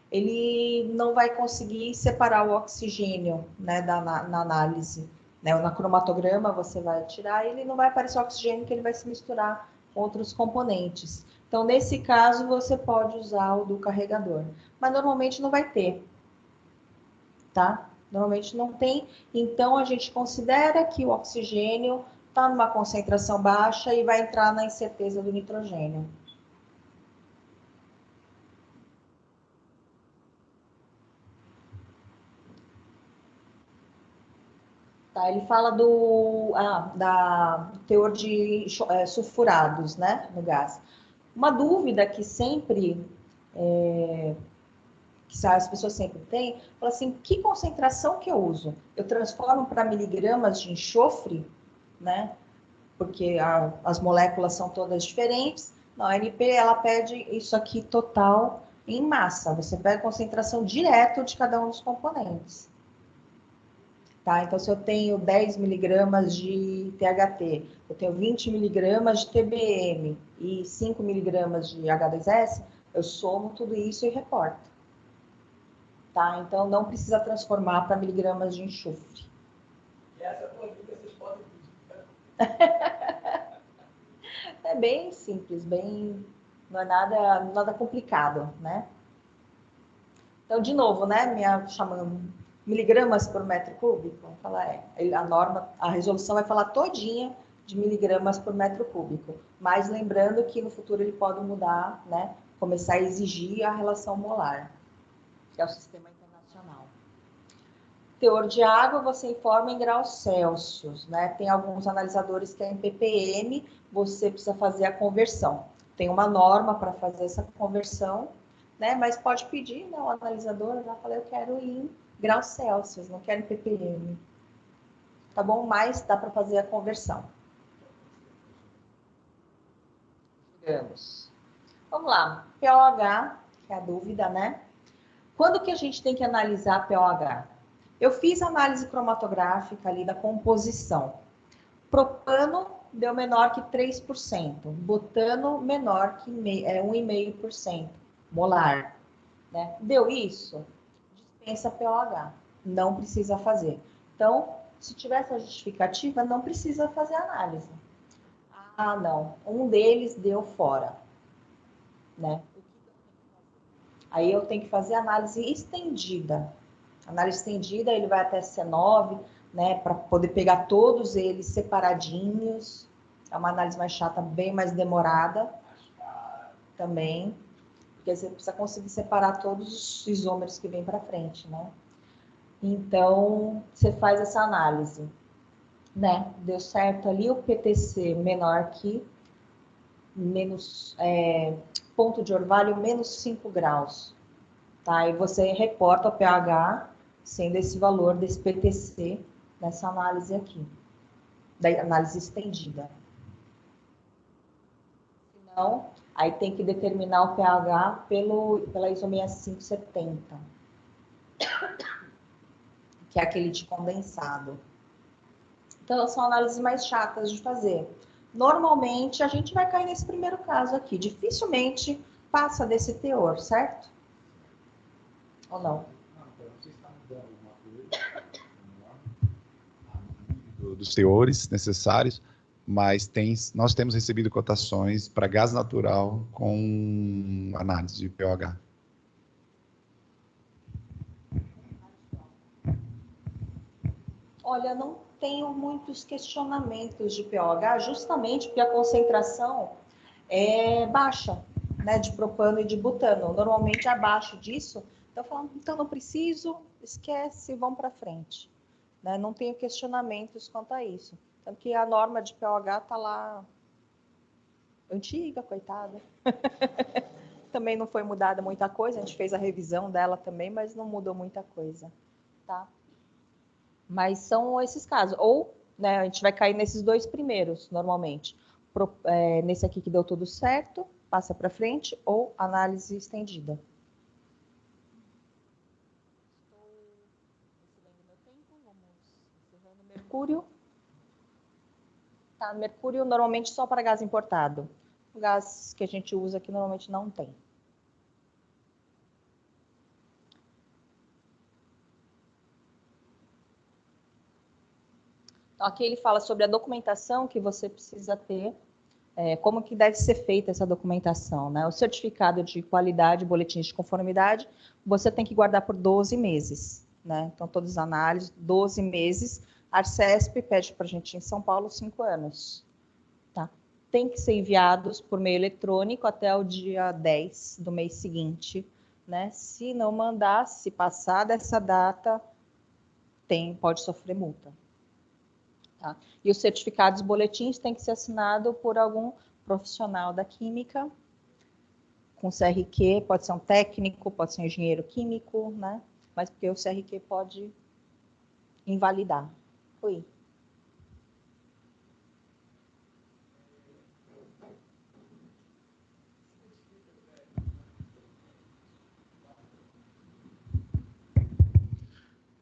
ele não vai conseguir separar o oxigênio, né, na análise. Né? Na cromatograma você vai tirar e ele não vai aparecer o oxigênio, que ele vai se misturar com outros componentes. Então, nesse caso, você pode usar o do carregador. Mas normalmente não vai ter, tá? Normalmente não tem. Então, a gente considera que o oxigênio está numa concentração baixa e vai entrar na incerteza do nitrogênio. Tá, ele fala da teor de sulfurados, né, no gás. Uma dúvida que sempre, que as pessoas sempre têm, fala assim, que concentração que eu uso? Eu transformo para miligramas de enxofre, né, porque as moléculas são todas diferentes. Não, a NP, ela pede isso aqui total em massa. Você pega a concentração direto de cada um dos componentes. Tá? Então, se eu tenho 10 miligramas de THT, eu tenho 20 miligramas de TBM e 5 miligramas de H2S, eu somo tudo isso e reporto. Tá? Então, não precisa transformar para miligramas de enxofre. E essa dúvida vocês podem pedir. É bem simples, não é nada complicado, né? Então, de novo, né, chamando miligramas por metro cúbico, vamos falar, a norma, a resolução vai falar todinha de miligramas por metro cúbico, mas lembrando que no futuro ele pode mudar, né, começar a exigir a relação molar, que é o sistema internacional. Teor de água você informa em graus Celsius, né? Tem alguns analisadores que é em ppm, você precisa fazer a conversão. Tem uma norma para fazer essa conversão, né? Mas pode pedir, né? O analisador, eu já falei, eu quero ir em graus Celsius, não quero em ppm. Tá bom? Mas dá para fazer a conversão. Vamos lá. pOH, que é a dúvida, né? Quando que a gente tem que analisar pOH? Eu fiz análise cromatográfica ali da composição. Propano deu menor que 3%. Butano menor que 1,5% molar. Né? Deu isso? Dispensa pOH. Não precisa fazer. Então, se tiver essa justificativa, não precisa fazer análise. Ah, não. Um deles deu fora. Né? Aí eu tenho que fazer análise estendida. Análise estendida, ele vai até C9, né, para poder pegar todos eles separadinhos. É uma análise mais chata, bem mais demorada também, porque você precisa conseguir separar todos os isômeros que vêm para frente, né? Então, você faz essa análise, né? Deu certo ali o PTC menor que ponto de orvalho menos 5 graus, tá? E você reporta o pH sendo esse valor desse PTC nessa análise aqui, da análise estendida. Então, aí tem que determinar o pH pela ISO 6570, que é aquele de condensado. Então, são análises mais chatas de fazer. Normalmente, a gente vai cair nesse primeiro caso aqui. Dificilmente passa desse teor, certo? Ou não? Dos teores necessários, mas nós temos recebido cotações para gás natural com análise de pOH. Olha, não tenho muitos questionamentos de pOH, justamente porque a concentração é baixa, né, de propano e de butano. Normalmente abaixo disso, então falando, então não preciso, esquece, vamos para frente. Né? Não tenho questionamentos quanto a isso. Tanto que a norma de pOH está lá antiga, coitada. também não foi mudada muita coisa, a gente fez a revisão dela também, mas não mudou muita coisa, tá? Mas são esses casos. Ou, né, a gente vai cair nesses dois primeiros, normalmente. Nesse aqui que deu tudo certo, passa para frente, ou análise estendida. Estou recebendo meu tempo, vamos encerrando Mercúrio. Tá, Mercúrio normalmente só para gás importado. O gás que a gente usa aqui normalmente não tem. Então, aqui ele fala sobre a documentação que você precisa ter, como que deve ser feita essa documentação, né? O certificado de qualidade, boletins de conformidade, você tem que guardar por 12 meses, né? Então, todas as análises, 12 meses. A Arcesp pede para a gente em São Paulo 5 anos. Tá? Tem que ser enviados por meio eletrônico até o dia 10 do mês seguinte, né? Se não mandar, se passar dessa data, pode sofrer multa. Tá? E os certificados boletins têm que ser assinados por algum profissional da química, com CRQ, pode ser um técnico, pode ser um engenheiro químico, né? Mas porque o CRQ pode invalidar. Oi.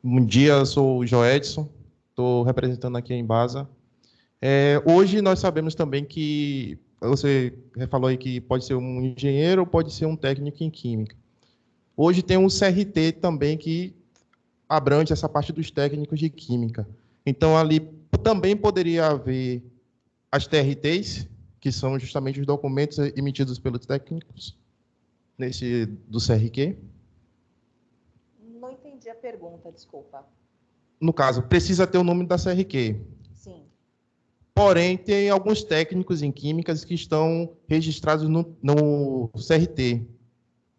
Bom dia, eu sou o Joedson, estou representando aqui a Embasa. Hoje nós sabemos também que, você falou aí que pode ser um engenheiro ou pode ser um técnico em química. Hoje tem um CRT também que abrange essa parte dos técnicos de química. Então, ali também poderia haver as TRTs, que são justamente os documentos emitidos pelos técnicos, do CRQ. Não entendi a pergunta, desculpa. No caso, precisa ter o nome da CRQ. Sim. Porém, tem alguns técnicos em químicas que estão registrados no CRT,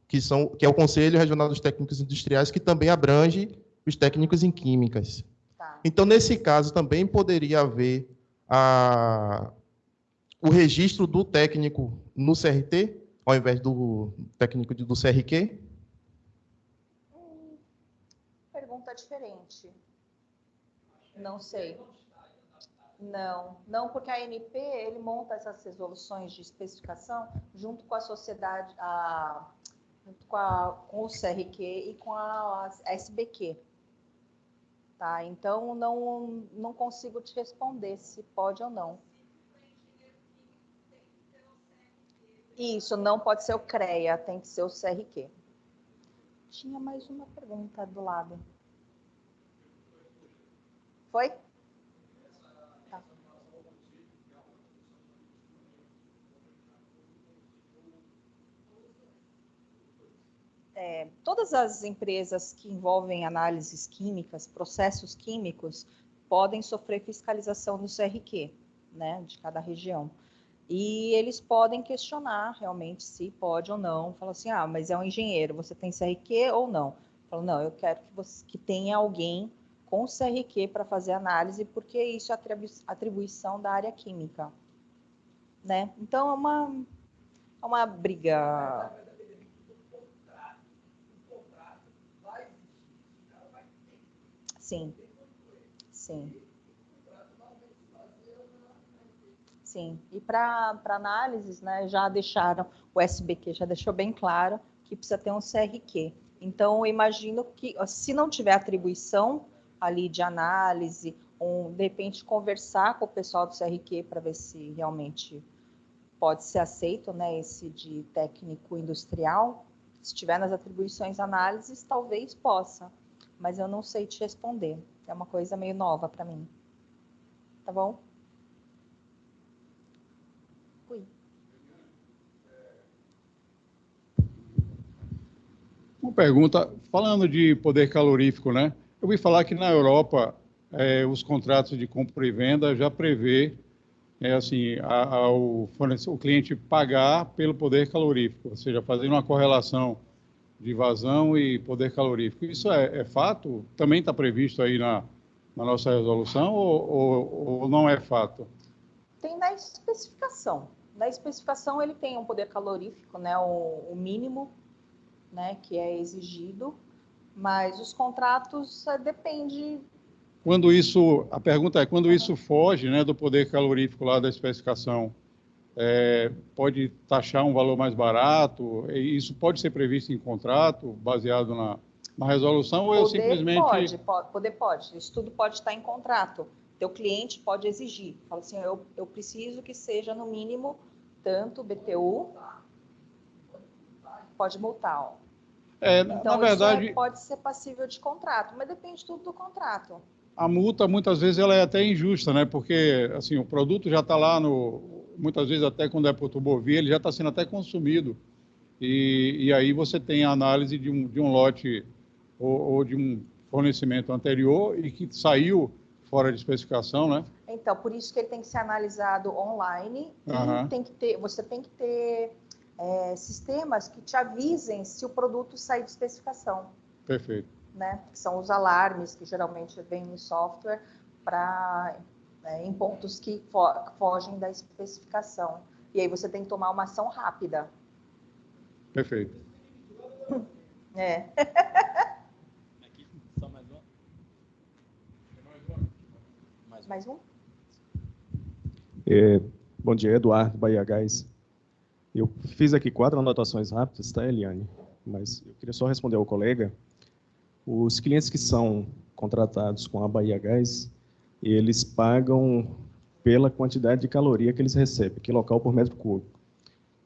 que é o Conselho Regional dos Técnicos Industriais, que também abrange os técnicos em químicas. Tá. Então, nesse caso, também poderia haver o registro do técnico no CRT, ao invés do técnico do CRQ? Pergunta diferente. Não sei. Não, porque a ANP, ele monta essas resoluções de especificação junto com a sociedade, junto com o CRQ e com a SBQ. Tá? Então, não consigo te responder se pode ou não. Isso, não pode ser o CREA, tem que ser o CRQ. Tinha mais uma pergunta do lado. Foi? Tá. Todas as empresas que envolvem análises químicas, processos químicos, podem sofrer fiscalização do CRQ, né, de cada região. E eles podem questionar realmente se pode ou não. Fala assim, mas é um engenheiro, você tem CRQ ou não? Fala, não, eu quero que tenha alguém com CRQ para fazer análise, porque isso é atribuição da área química. Né? Então, é uma briga. Sim, sim. Sim, e para análises, né, já deixaram, o SBQ já deixou bem claro que precisa ter um CRQ. Então, eu imagino que, se não tiver atribuição ali de análise, de repente conversar com o pessoal do CRQ para ver se realmente pode ser aceito, né, esse de técnico industrial. Se tiver nas atribuições análises, talvez possa, mas eu não sei te responder. É uma coisa meio nova para mim. Tá bom? Uma pergunta, falando de poder calorífico, né? Eu ouvi falar que na Europa os contratos de compra e venda já prevê assim, o cliente pagar pelo poder calorífico, ou seja, fazendo uma correlação de vazão e poder calorífico. Isso é fato? Também está previsto aí na nossa resolução ou não é fato? Tem na especificação, Na especificação ele tem um poder calorífico, né, o mínimo, né, que é exigido, mas os contratos depende. A pergunta é, quando isso foge, né, do poder calorífico lá da especificação, pode taxar um valor mais barato? Isso pode ser previsto em contrato, baseado na resolução, ou eu simplesmente... Pode. Isso tudo pode estar em contrato. Teu cliente pode exigir. Fala assim, eu preciso que seja no mínimo tanto BTU, pode multar. Ó. Então, na verdade... isso pode ser passível de contrato, mas depende tudo do contrato. A multa, muitas vezes, ela é até injusta, né? Porque, assim, o produto já está lá muitas vezes, até quando é por tubovia, ele já está sendo até consumido. E aí você tem a análise de um lote ou de um fornecimento anterior e que saiu fora de especificação, né? Então, por isso que ele tem que ser analisado online e você tem que ter sistemas que te avisem se o produto sair de especificação. Perfeito. Né? Que são os alarmes que geralmente vêm no software em pontos que fogem da especificação. E aí você tem que tomar uma ação rápida. Perfeito. Aqui, só mais um. Mais um? Bom dia, Eduardo, Bahia Gás. Eu fiz aqui 4 anotações rápidas, tá, Eliane? Mas eu queria só responder ao colega. Os clientes que são contratados com a Bahia Gás, eles pagam pela quantidade de caloria que eles recebem, quilocal por metro cúbico.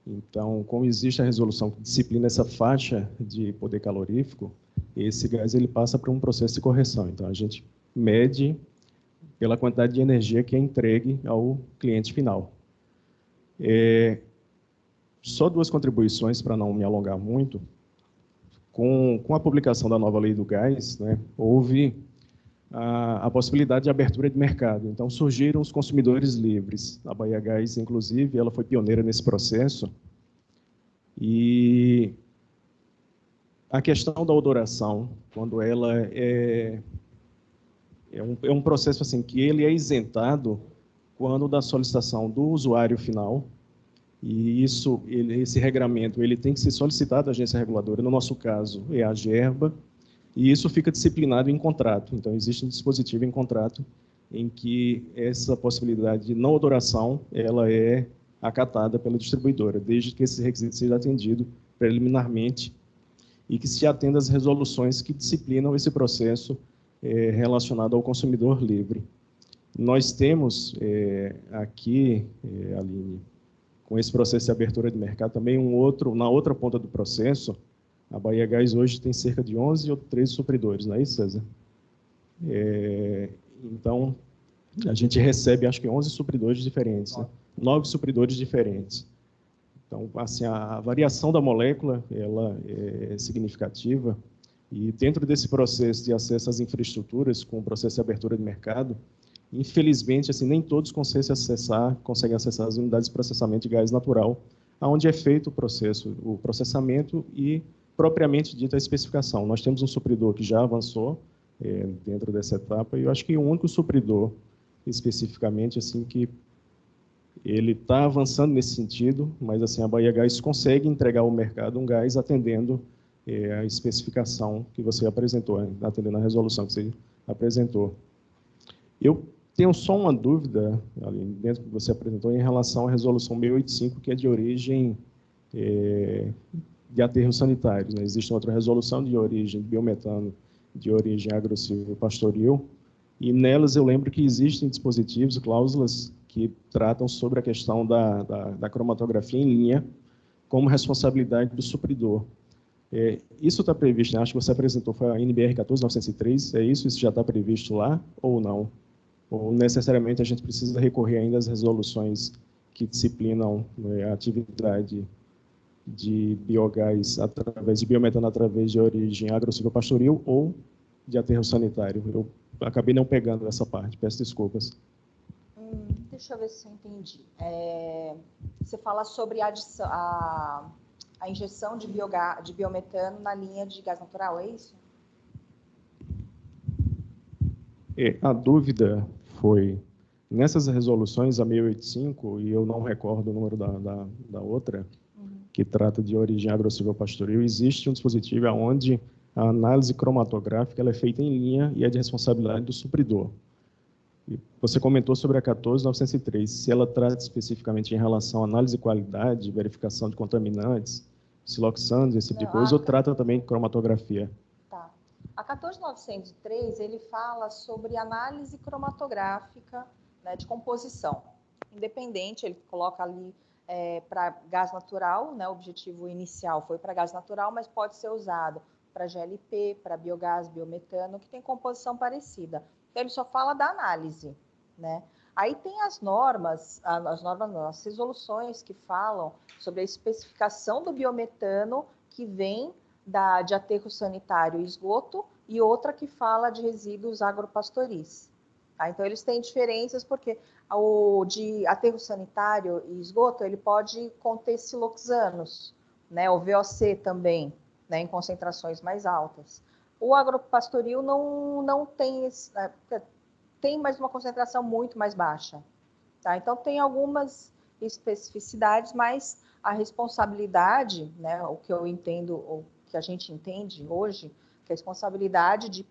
Então, como existe a resolução que disciplina essa faixa de poder calorífico, esse gás ele passa por um processo de correção. Então, a gente mede pela quantidade de energia que é entregue ao cliente final. Só 2 contribuições para não me alongar muito. Com a publicação da nova lei do gás, né, houve a possibilidade de abertura de mercado. Então, surgiram os consumidores livres. A Bahia Gás, inclusive, ela foi pioneira nesse processo. E a questão da odoração, quando ela é um processo assim, que ele é isentado quando da solicitação do usuário final. E esse regramento ele tem que ser solicitado à agência reguladora, no nosso caso é a Gerba, e isso fica disciplinado em contrato. Então, existe um dispositivo em contrato em que essa possibilidade de não odoração ela é acatada pela distribuidora, desde que esse requisito seja atendido preliminarmente e que se atenda às resoluções que disciplinam esse processo relacionado ao consumidor livre. Nós temos aqui, Aline, com esse processo de abertura de mercado, também na outra ponta do processo, a Bahia Gás hoje tem cerca de 11 ou 13 supridores, não é isso, César? Então, a gente recebe, acho que 11 supridores diferentes, né? 9 supridores diferentes. Então, assim, a variação da molécula, ela é significativa, e dentro desse processo de acesso às infraestruturas, com o processo de abertura de mercado, infelizmente, assim, nem todos conseguem acessar as unidades de processamento de gás natural, onde é feito o processamento e, propriamente dita, a especificação. Nós temos um supridor que já avançou dentro dessa etapa, e eu acho que o único supridor, especificamente, assim, que ele está avançando nesse sentido, mas assim, a Bahia Gás consegue entregar ao mercado um gás atendendo a especificação que você apresentou, atendendo a resolução que você apresentou. Eu tenho só uma dúvida, ali dentro do que você apresentou, em relação à resolução 685, que é de origem de aterros sanitários, né? Existe outra resolução de origem de biometano, de origem agrocivil pastoril, e nelas eu lembro que existem dispositivos, cláusulas, que tratam sobre a questão da cromatografia em linha como responsabilidade do supridor. Isso está previsto, né? Acho que você apresentou, foi a NBR 14903, é isso? Isso já está previsto lá ou não? Ou necessariamente a gente precisa recorrer ainda às resoluções que disciplinam a atividade de biogás através de biometano através de origem agrocivil pastoril ou de aterro sanitário? Eu acabei não pegando essa parte, peço desculpas. Deixa eu ver se eu entendi. Você fala sobre a injeção de biometano na linha de gás natural, é isso? A dúvida foi Nessas resoluções, a 685, e eu não recordo o número da outra, que trata de origem agro-silvopastoril, existe um dispositivo onde a análise cromatográfica ela é feita em linha e é de responsabilidade do supridor. E você comentou sobre a 14903, se ela trata especificamente em relação à análise de qualidade, verificação de contaminantes, siloxanos, esse tipo de coisa, ou trata também de cromatografia? Tá. A 14903, ele fala sobre análise cromatográfica, né, de composição. Independente, ele coloca ali para gás natural, né, o objetivo inicial foi para gás natural, mas pode ser usado para GLP, para biogás, biometano, que tem composição parecida. Então, ele só fala da análise, né? Aí tem as normas, as resoluções que falam sobre a especificação do biometano que vem de aterro sanitário e esgoto, e outra que fala de resíduos agropastoris. Tá? Então, eles têm diferenças, porque o de aterro sanitário e esgoto, ele pode conter siloxanos, né? O VOC também, né? Em concentrações mais altas. O agropastoril não tem, tem mais uma concentração muito mais baixa. Tá? Então, tem algumas especificidades, mas a responsabilidade, né? O que eu entendo, o que a gente entende hoje, que a responsabilidade de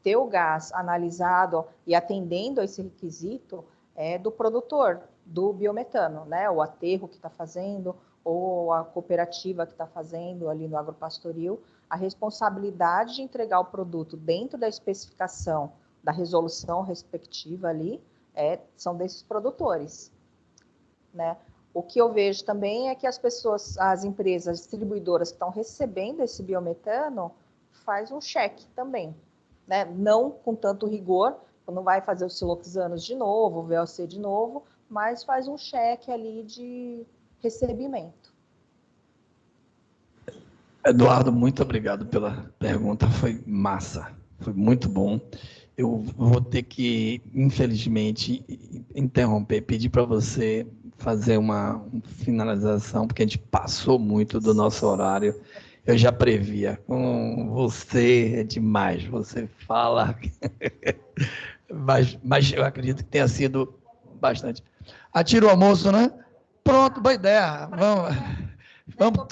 ter o gás analisado e atendendo a esse requisito é do produtor do biometano, né? O aterro que está fazendo, ou a cooperativa que está fazendo ali no agropastoril, a responsabilidade de entregar o produto dentro da especificação da resolução respectiva ali são desses produtores, né? O que eu vejo também é que as pessoas, as empresas distribuidoras que estão recebendo esse biometano, faz um cheque também, né? Não com tanto rigor, não vai fazer os siloxanos de novo, o VOC de novo, mas faz um cheque ali de recebimento. Eduardo, muito obrigado pela pergunta, foi massa, foi muito bom. Eu vou ter que, infelizmente, interromper, pedir para você fazer uma finalização, porque a gente passou muito do nosso horário. Eu já previa, com você é demais, você fala, mas eu acredito que tenha sido bastante. Atira o almoço, né? Pronto, boa ideia. Vamos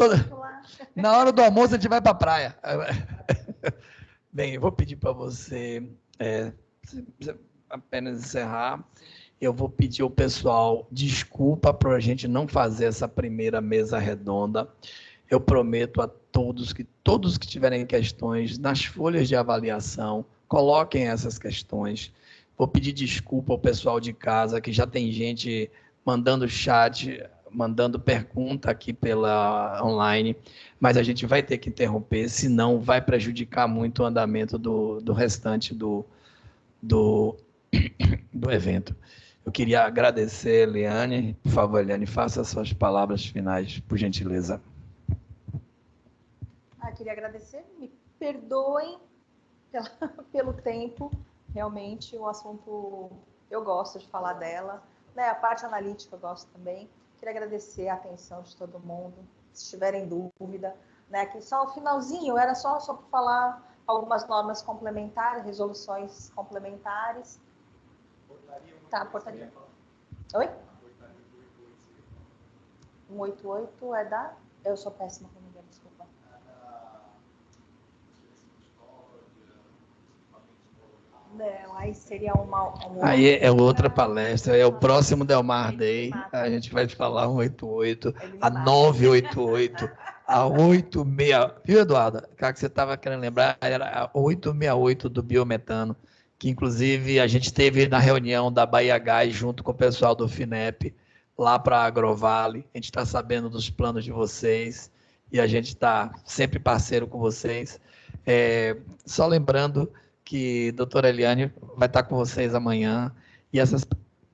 na hora do almoço a gente vai para a praia. Bem, eu vou pedir para você apenas encerrar. Eu vou pedir ao pessoal desculpa para a gente não fazer essa primeira mesa redonda. Eu prometo a todos que tiverem questões nas folhas de avaliação, coloquem essas questões. Vou pedir desculpa ao pessoal de casa, que já tem gente mandando chat, mandando pergunta aqui pela online, mas a gente vai ter que interromper, senão vai prejudicar muito o andamento do restante do evento. Eu queria agradecer, Eliane. Por favor, Eliane, faça as suas palavras finais, por gentileza. Queria agradecer, me perdoem pelo tempo, realmente o assunto, eu gosto de falar dela, né? A parte analítica eu gosto também. Queria agradecer a atenção de todo mundo, se tiverem dúvida, né? Aqui só o finalzinho, era só para falar algumas normas complementares, resoluções complementares. Tá, portaria. Oi? 188 é da... Eu sou péssima com ninguém, desculpa. Não, aí seria uma aí é outra palestra, é o próximo Delmar Day, a gente vai falar 188, a 988, a 86, viu, Eduardo? O que você estava querendo lembrar era a 868 do biometano, que inclusive a gente teve na reunião da Bahia Gás junto com o pessoal do FINEP, lá para a Agrovale. A gente está sabendo dos planos de vocês e a gente está sempre parceiro com vocês. Só lembrando que a doutora Eliane vai estar com vocês amanhã, e essas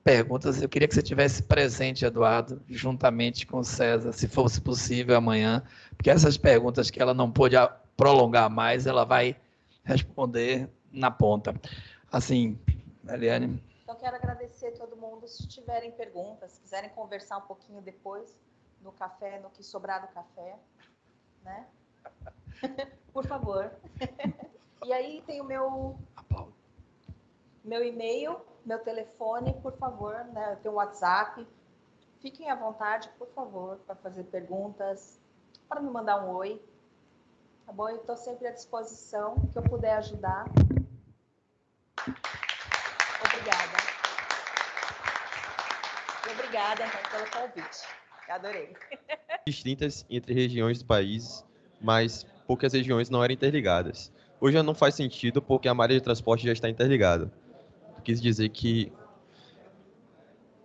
perguntas eu queria que você tivesse presente, Eduardo, juntamente com o César, se fosse possível amanhã, porque essas perguntas que ela não pôde prolongar mais, ela vai responder na ponta. Assim, Eliane. Então, quero agradecer a todo mundo. Se tiverem perguntas, quiserem conversar um pouquinho depois, no café, no que sobrar do café, né? Por favor. E aí tem o meu... meu e-mail, meu telefone, por favor, né? Eu tenho um WhatsApp. Fiquem à vontade, por favor, para fazer perguntas, para me mandar um oi. Tá bom? Eu estou sempre à disposição, que eu puder ajudar. Obrigada. E obrigada, então, pelo convite. Adorei. Distintas entre regiões do país, mas poucas regiões não eram interligadas. Hoje já não faz sentido porque a malha de transporte já está interligada. Quis dizer que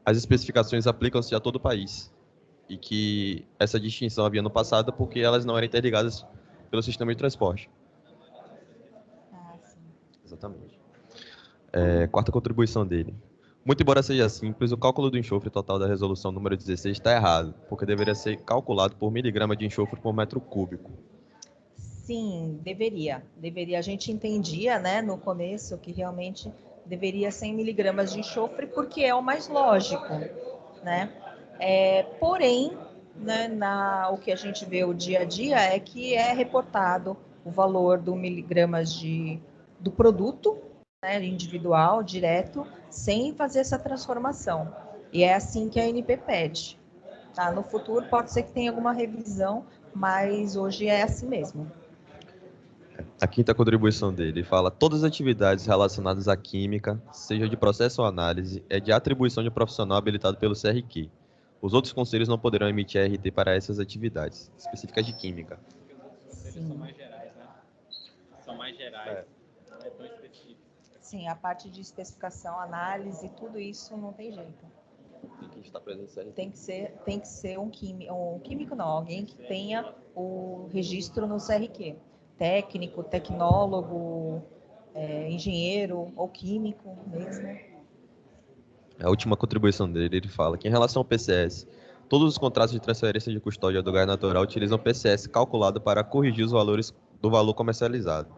as especificações aplicam-se a todo o país e que essa distinção havia no passado porque elas não eram interligadas pelo sistema de transporte. Ah, sim. Exatamente. Quarta contribuição dele. Muito embora seja simples, o cálculo do enxofre total da resolução número 16 está errado, porque deveria ser calculado por miligrama de enxofre por metro cúbico. Sim, deveria. Deveria. A gente entendia, né, no começo, que realmente deveria 100 miligramas de enxofre, porque é o mais lógico, né? Porém, né, o que a gente vê o dia a dia é que é reportado o valor do miligramas do produto, né, individual, direto, sem fazer essa transformação. E é assim que a ANP pede. Tá? No futuro pode ser que tenha alguma revisão, mas hoje é assim mesmo. A quinta contribuição dele fala: todas as atividades relacionadas à química, seja de processo ou análise, é de atribuição de profissional habilitado pelo CRQ. Os outros conselhos não poderão emitir ART para essas atividades específicas de química. Sim. São mais gerais, né? São mais gerais, não é tão específico. Sim, a parte de especificação, análise, tudo isso não tem jeito. Tem que estar presente no CRQ. Tem que ser um químico não, alguém que tenha o registro no CRQ. Técnico, tecnólogo, engenheiro ou químico mesmo. A última contribuição dele, ele fala que em relação ao PCS, todos os contratos de transferência de custódia do gás natural utilizam PCS calculado para corrigir os valores do valor comercializado,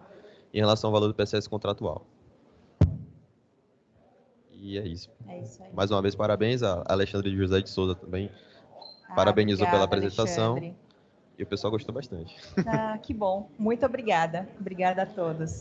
em relação ao valor do PCS contratual. E é isso. É isso aí. Mais uma vez, parabéns a Alexandre José de Souza também. Parabenizou pela apresentação. Alexandre. E o pessoal gostou bastante. Que bom. Muito obrigada. Obrigada a todos.